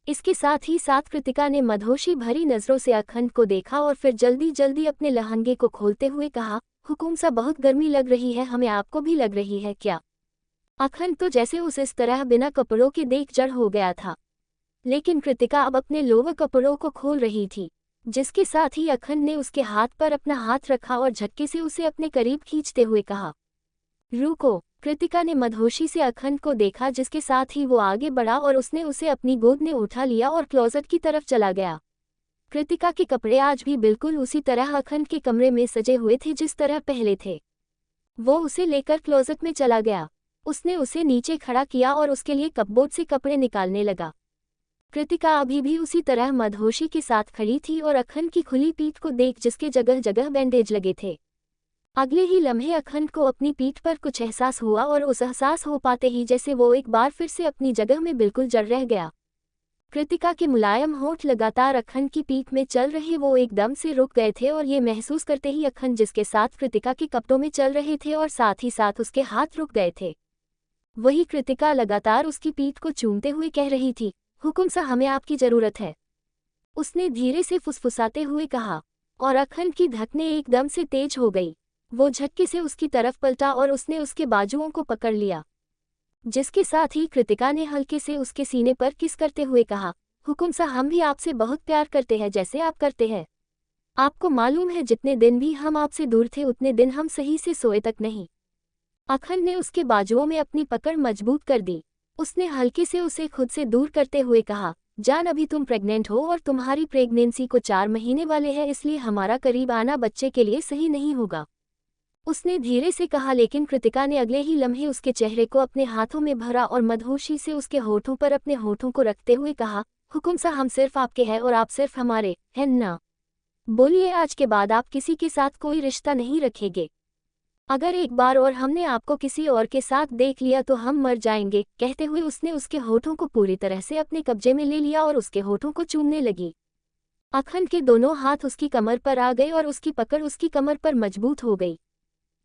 [SPEAKER 1] इसके साथ ही साथ कृतिका ने मदहोशी भरी नज़रों से अखंड को देखा और फिर जल्दी जल्दी अपने लहंगे को खोलते हुए कहा, हुकुम सा, बहुत गर्मी लग रही है, हमें आपको भी लग रही है क्या? अखंड तो जैसे उस इस तरह बिना कपड़ों के देख जड़ हो गया था, लेकिन कृतिका अब अपने लोवर कपड़ों को खोल रही थी, जिसके साथ ही अखंड ने उसके हाथ पर अपना हाथ रखा और झटके से उसे अपने करीब खींचते हुए कहा, रुको। कृतिका ने मदहोशी से अखंड को देखा, जिसके साथ ही वो आगे बढ़ा और उसने उसे अपनी गोद में उठा लिया और क्लोजेट की तरफ चला गया। कृतिका के कपड़े आज भी बिल्कुल उसी तरह अखंड के कमरे में सजे हुए थे जिस तरह पहले थे। वो उसे लेकर क्लोजेट में चला गया। उसने उसे नीचे खड़ा किया और उसके लिए कपबोर्ड से कपड़े निकालने लगा। कृतिका अभी भी उसी तरह मदहोशी के साथ खड़ी थी और अखंड की खुली पीठ को देख जिसके जगह जगह बैंडेज लगे थे। अगले ही लम्हे अखंड को अपनी पीठ पर कुछ एहसास हुआ और उस एहसास हो पाते ही जैसे वो एक बार फिर से अपनी जगह में बिल्कुल जड़ रह गया। कृतिका के मुलायम होंठ लगातार अखंड की पीठ में चल रहे वो एकदम से रुक गए थे और ये महसूस करते ही अखंड जिसके साथ कृतिका के कपड़ों में चल रहे थे और साथ ही साथ उसके हाथ रुक गए थे। वही कृतिका लगातार उसकी पीठ को चूमते हुए कह रही थी, हुकुम सा, हमें आपकी जरूरत है। उसने धीरे से फुसफुसाते हुए कहा और अखंड की धड़कनें एकदम से तेज हो गई। वो झटके से उसकी तरफ पलटा और उसने उसके बाजुओं को पकड़ लिया, जिसके साथ ही कृतिका ने हल्के से उसके सीने पर किस करते हुए कहा, हुकुम सा, हम भी आपसे बहुत प्यार करते हैं जैसे आप करते हैं। आपको मालूम है जितने दिन भी हम आपसे दूर थे उतने दिन हम सही से सोए तक नहीं। अखंड ने उसके बाजुओं में अपनी पकड़ मजबूत कर दी। उसने हल्के से उसे खुद से दूर करते हुए कहा, जान, अभी तुम प्रेग्नेंट हो और तुम्हारी प्रेगनेंसी को 4 महीने वाले हैं, इसलिए हमारा करीब आना बच्चे के लिए सही नहीं होगा। उसने धीरे से कहा, लेकिन कृतिका ने अगले ही लम्हे उसके चेहरे को अपने हाथों में भरा और मदहोशी से उसके होठों पर अपने होठों को रखते हुए कहा, हुकुम सा, हम सिर्फ आपके हैं और आप सिर्फ हमारे हैं ना। बोलिए, आज के बाद आप किसी के साथ कोई रिश्ता नहीं रखेंगे। अगर एक बार और हमने आपको किसी और के साथ देख लिया तो हम मर जाएंगे। कहते हुए उसने उसके होठों को पूरी तरह से अपने कब्जे में ले लिया और उसके होठों को चूमने लगी। अखंड के दोनों हाथ उसकी कमर पर आ गए और उसकी पकड़ उसकी कमर पर मजबूत हो गई।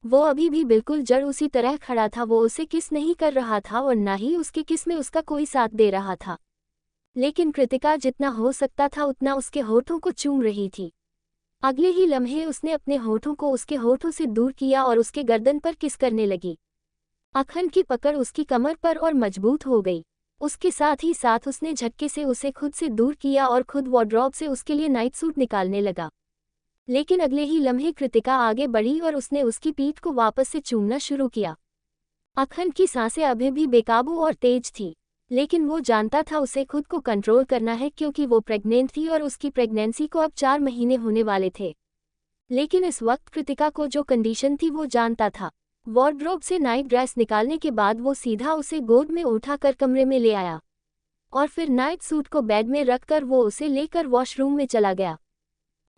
[SPEAKER 1] वो अभी भी बिल्कुल जड़ उसी तरह खड़ा था। वो उसे किस नहीं कर रहा था और न ही उसके किस में उसका कोई साथ दे रहा था, लेकिन कृतिका जितना हो सकता था उतना उसके होठों को चूम रही थी। अगले ही लम्हे उसने अपने होठों को उसके होठों से दूर किया और उसके गर्दन पर किस करने लगी। अखंड की पकड़ उसकी कमर पर और मजबूत हो गई। उसके साथ ही साथ उसने झटके से उसे खुद से दूर किया और खुद वार्डरोब से उसके लिए नाइट सूट निकालने लगा। लेकिन अगले ही लम्हे कृतिका आगे बढ़ी और उसने उसकी पीठ को वापस से चूमना शुरू किया। अखंड की सांसें अभी भी बेकाबू और तेज थी। लेकिन वो जानता था उसे खुद को कंट्रोल करना है क्योंकि वो प्रेग्नेंट थी और उसकी प्रेगनेंसी को अब 4 महीने होने वाले थे। लेकिन इस वक्त कृतिका को जो कंडीशन थी वो जानता था। वार्डरोब से नाइट ड्रेस निकालने के बाद वो सीधा उसे गोद में उठाकर कमरे में ले आया और फिर नाइट सूट को बेड में रखकर वो उसे लेकर वॉशरूम में चला गया।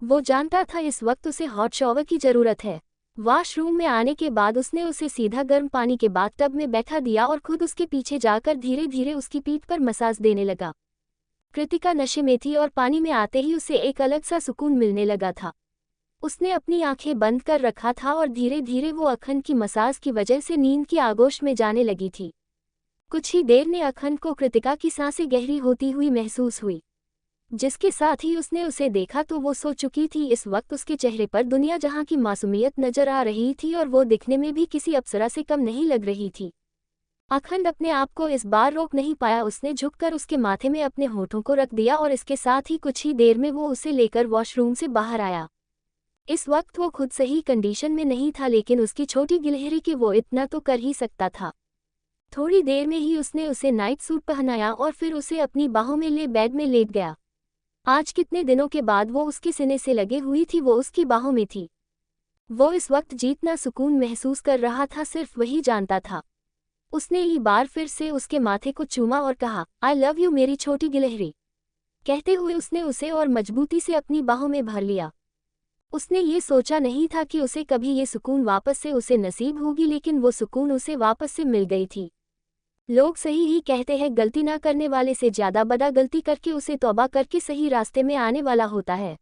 [SPEAKER 1] वो जानता था इस वक्त उसे हॉट शॉवर की ज़रूरत है। वॉशरूम में आने के बाद उसने उसे सीधा गर्म पानी के बाथटब में बैठा दिया और खुद उसके पीछे जाकर धीरे धीरे उसकी पीठ पर मसाज देने लगा। कृतिका नशे में थी और पानी में आते ही उसे एक अलग सा सुकून मिलने लगा था। उसने अपनी आंखें बंद कर रखा था और धीरे धीरे वो अखंड की मसाज की वजह से नींद की आगोश में जाने लगी थी। कुछ ही देर में अखंड को कृतिका की सांसें गहरी होती हुई महसूस हुई। जिसके साथ ही उसने उसे देखा तो वो सो चुकी थी। इस वक्त उसके चेहरे पर दुनिया जहां की मासूमियत नजर आ रही थी और वो दिखने में भी किसी अप्सरा से कम नहीं लग रही थी। अखंड अपने आप को इस बार रोक नहीं पाया। उसने झुककर उसके माथे में अपने होठों को रख दिया और इसके साथ ही कुछ ही देर में वो उसे लेकर वॉशरूम से बाहर आया। इस वक्त वो खुद सही कंडीशन में नहीं था, लेकिन उसकी छोटी गिलहरी की वो इतना तो कर ही सकता था। थोड़ी देर में ही उसने उसे नाइट सूट पहनाया और फिर उसे अपनी बाहों में ले बेड में लेट गया। आज कितने दिनों के बाद वो उसके सीने से लगे हुई थी, वो उसकी बाहों में थी। वो इस वक्त जितना सुकून महसूस कर रहा था सिर्फ वही जानता था। उसने एक बार फिर से उसके माथे को चूमा और कहा, आई लव यू मेरी छोटी गिलहरी। कहते हुए उसने उसे और मजबूती से अपनी बाहों में भर लिया। उसने ये सोचा नहीं था कि उसे कभी ये सुकून वापस से उसे नसीब होगी, लेकिन वो सुकून उसे वापस से मिल गई थी। लोग सही ही कहते हैं, गलती ना करने वाले से ज़्यादा बड़ा गलती करके उसे तौबा करके सही रास्ते में आने वाला होता है।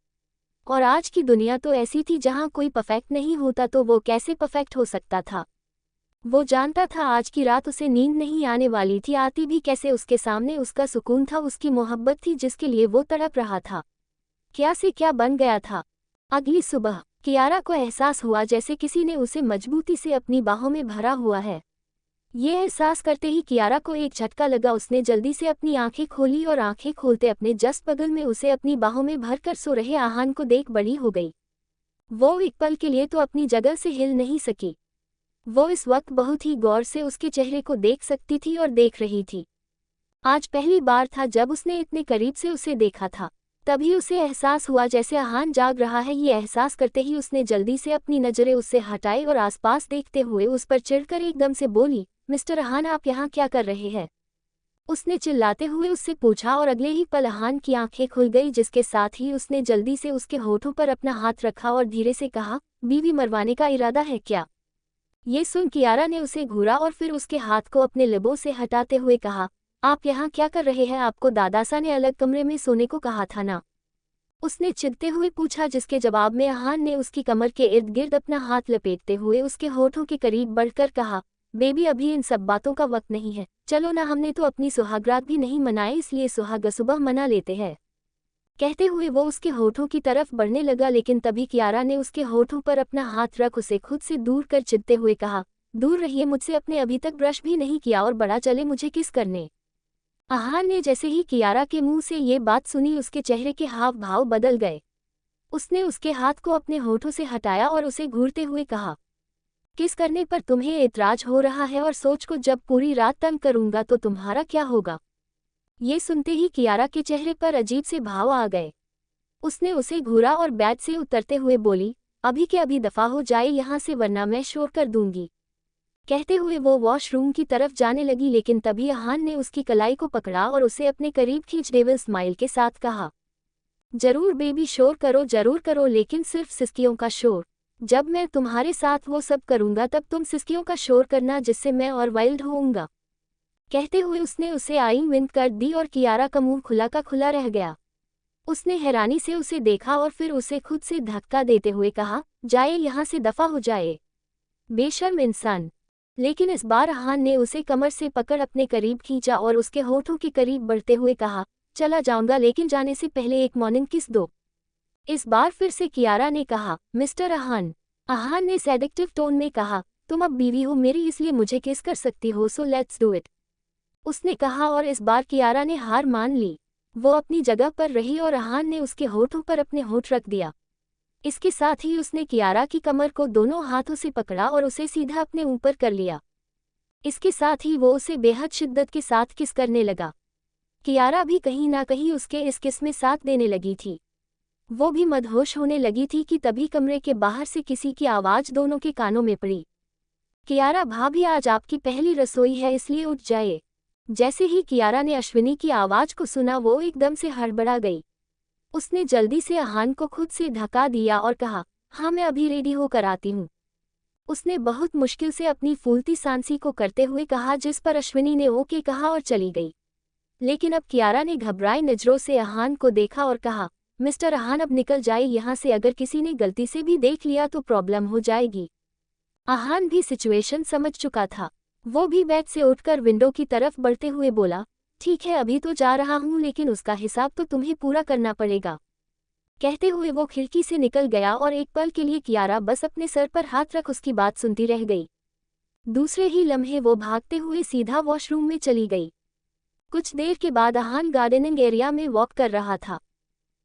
[SPEAKER 1] और आज की दुनिया तो ऐसी थी जहां कोई परफेक्ट नहीं होता, तो वो कैसे परफेक्ट हो सकता था। वो जानता था आज की रात उसे नींद नहीं आने वाली थी, आती भी कैसे। उसके सामने उसका सुकून था, उसकी मोहब्बत थी जिसके लिए वो तड़प रहा था। क्या से क्या बन गया था। अगली सुबह कियारा को एहसास हुआ जैसे किसी ने उसे मजबूती से अपनी बाहों में भरा हुआ है। ये एहसास करते ही कियारा को एक झटका लगा। उसने जल्दी से अपनी आंखें खोली और आंखें खोलते अपने जस्ट बगल में उसे अपनी बाहों में भरकर सो रहे आहान को देख बड़ी हो गई। वो एक पल के लिए तो अपनी जगह से हिल नहीं सकी। वो इस वक्त बहुत ही गौर से उसके चेहरे को देख सकती थी और देख रही थी। आज पहली बार था जब उसने इतने करीब से उसे देखा था। तभी उसे एहसास हुआ जैसे आहान जाग रहा है। ये एहसास करते ही उसने जल्दी से अपनी नज़रें उससे हटाई और आसपास देखते हुए उस पर चिढ़कर एकदम से बोली, मिस्टर आहान आप यहाँ क्या कर रहे हैं? उसने चिल्लाते हुए उससे पूछा और अगले ही पल आहान की आंखें खुल गई, जिसके साथ ही उसने जल्दी से उसके होठों पर अपना हाथ रखा और धीरे से कहा, बीवी मरवाने का इरादा है क्या? ये सुन कियारा ने उसे घूरा और फिर उसके हाथ को अपने लिबों से हटाते हुए कहा, आप यहाँ क्या कर रहे हैं? आपको दादासा ने अलग कमरे में सोने को कहा था ना? उसने चिढ़ते हुए पूछा, जिसके जवाब में आहान ने उसकी कमर के इर्द गिर्द अपना हाथ लपेटते हुए उसके होठों के करीब बढ़कर कहा, बेबी अभी इन सब बातों का वक्त नहीं है, चलो ना, हमने तो अपनी सुहागरात भी नहीं मनाई, इसलिए सुहाग सुबह मना लेते हैं। कहते हुए वो उसके होठों की तरफ बढ़ने लगा, लेकिन तभी कियारा ने उसके होठों पर अपना हाथ रख उसे खुद से दूर कर चिढ़ते हुए कहा, दूर रहिए मुझसे, अपने अभी तक ब्रश भी नहीं किया और बड़ा चले मुझे किस करने। आहान ने जैसे ही कियारा के मुंह से ये बात सुनी उसके चेहरे के हाव भाव बदल गए। उसने उसके हाथ को अपने होठों से हटाया और उसे घूरते हुए कहा, किस करने पर तुम्हें एतराज हो रहा है? और सोच को जब पूरी रात तंग करूंगा तो तुम्हारा क्या होगा? ये सुनते ही कियारा के चेहरे पर अजीब से भाव आ गए। उसने उसे घूरा और बेड से उतरते हुए बोली, अभी के अभी दफा हो जाए यहाँ से, वरना मैं शोर कर दूंगी। कहते हुए वो वॉशरूम की तरफ जाने लगी, लेकिन तभी आहान ने उसकी कलाई को पकड़ा और उसे अपने करीब खींच डेविल स्माइल के साथ कहा, जरूर बेबी शोर करो, जरूर करो, लेकिन सिर्फ सिसकियों का शोर। जब मैं तुम्हारे साथ वो सब करूंगा तब तुम सिसकियों का शोर करना, जिससे मैं और वाइल्ड होऊंगा। कहते हुए उसने उसे आई विंक कर दी और कियारा का मुंह खुला का खुला रह गया। उसने हैरानी से उसे देखा और फिर उसे खुद से धक्का देते हुए कहा, जाए यहाँ से, दफा हो जाए बेशर्म इंसान। लेकिन इस बार आहान ने उसे कमर से पकड़ अपने करीब खींचा और उसके होठों के करीब बढ़ते हुए कहा, चला जाऊंगा, लेकिन जाने से पहले एक मॉर्निंग किस दो। इस बार फिर से कियारा ने कहा, मिस्टर आहान। आहान ने सेडेक्टिव टोन में कहा, तुम अब बीवी हो मेरी, इसलिए मुझे किस कर सकती हो, सो लेट्स डू इट। उसने कहा और इस बार कियारा ने हार मान ली। वो अपनी जगह पर रही और आहान ने उसके होठों पर अपने होठ रख दिया। इसके साथ ही उसने कियारा की कमर को दोनों हाथों से पकड़ा और उसे सीधा अपने ऊपर कर लिया। इसके साथ ही वो उसे बेहद शिद्दत के साथ किस करने लगा। कियारा भी कहीं ना कहीं उसके इस किस में साथ देने लगी थी। वो भी मदहोश होने लगी थी कि तभी कमरे के बाहर से किसी की आवाज़ दोनों के कानों में पड़ी। कियारा भाभी, आज आपकी पहली रसोई है, इसलिए उठ जाए। जैसे ही कियारा ने अश्विनी की आवाज़ को सुना वो एकदम से हड़बड़ा गई। उसने जल्दी से आहान को खुद से ढका दिया और कहा, हाँ मैं अभी रेडी होकर आती हूँ। उसने बहुत मुश्किल से अपनी फूलती सांसी को करते हुए कहा, जिस पर अश्विनी ने ओके कहा और चली गई। लेकिन अब कियारा ने घबराई नज़रों से आहान को देखा और कहा, मिस्टर आहान अब निकल जाए यहाँ से, अगर किसी ने गलती से भी देख लिया तो प्रॉब्लम हो जाएगी। आहान भी सिचुएशन समझ चुका था। वो भी बेड से उठकर विंडो की तरफ बढ़ते हुए बोला, ठीक है अभी तो जा रहा हूँ, लेकिन उसका हिसाब तो तुम्हें पूरा करना पड़ेगा। कहते हुए वो खिड़की से निकल गया और एक पल के लिए कियारा बस अपने सर पर हाथ रख उसकी बात सुनती रह गई। दूसरे ही लम्हे वो भागते हुए सीधा वॉशरूम में चली गई। कुछ देर के बाद आहान गार्डनिंग एरिया में वॉक कर रहा था।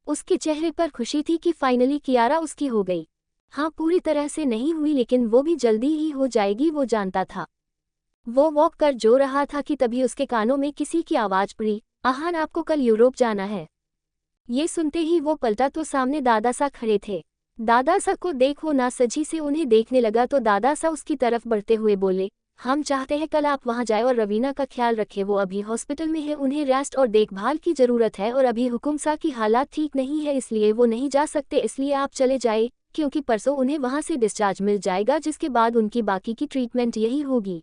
[SPEAKER 1] उसके चेहरे पर खुशी थी कि फाइनली कियारा उसकी हो गई। हाँ, पूरी तरह से नहीं हुई, लेकिन वो भी जल्दी ही हो जाएगी, वो जानता था। वो वॉक कर जो रहा था कि तभी उसके कानों में किसी की आवाज़ पड़ी, आहान आपको कल यूरोप जाना है। ये सुनते ही वो पलटा तो सामने दादासा खड़े थे। दादासा को देख वो नासजी से उन्हें देखने लगा तो दादासा उसकी तरफ बढ़ते हुए बोले, हम चाहते हैं कल आप वहाँ जाए और रवीना का ख्याल रखें, वो अभी हॉस्पिटल में है, उन्हें रेस्ट और देखभाल की ज़रूरत है और अभी हुकुमसा की हालात ठीक नहीं है, इसलिए वो नहीं जा सकते, इसलिए आप चले जाए, क्योंकि परसों उन्हें वहाँ से डिस्चार्ज मिल जाएगा, जिसके बाद उनकी बाकी की ट्रीटमेंट यही होगी।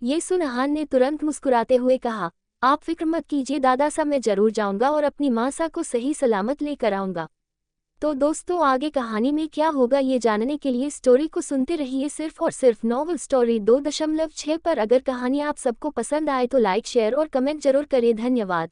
[SPEAKER 1] ये सुन आहान ने तुरंत मुस्कुराते हुए कहा, आप फिक्र मत कीजिए दादासा, मैं जरूर जाऊंगा और अपनी माँ सा को सही सलामत लेकर आऊंगा। तो दोस्तों, आगे कहानी में क्या होगा ये जानने के लिए स्टोरी को सुनते रहिए सिर्फ और सिर्फ नॉवल स्टोरी 2.6 पर। अगर कहानी आप सबको पसंद आए तो लाइक शेयर और कमेंट जरूर करें। धन्यवाद।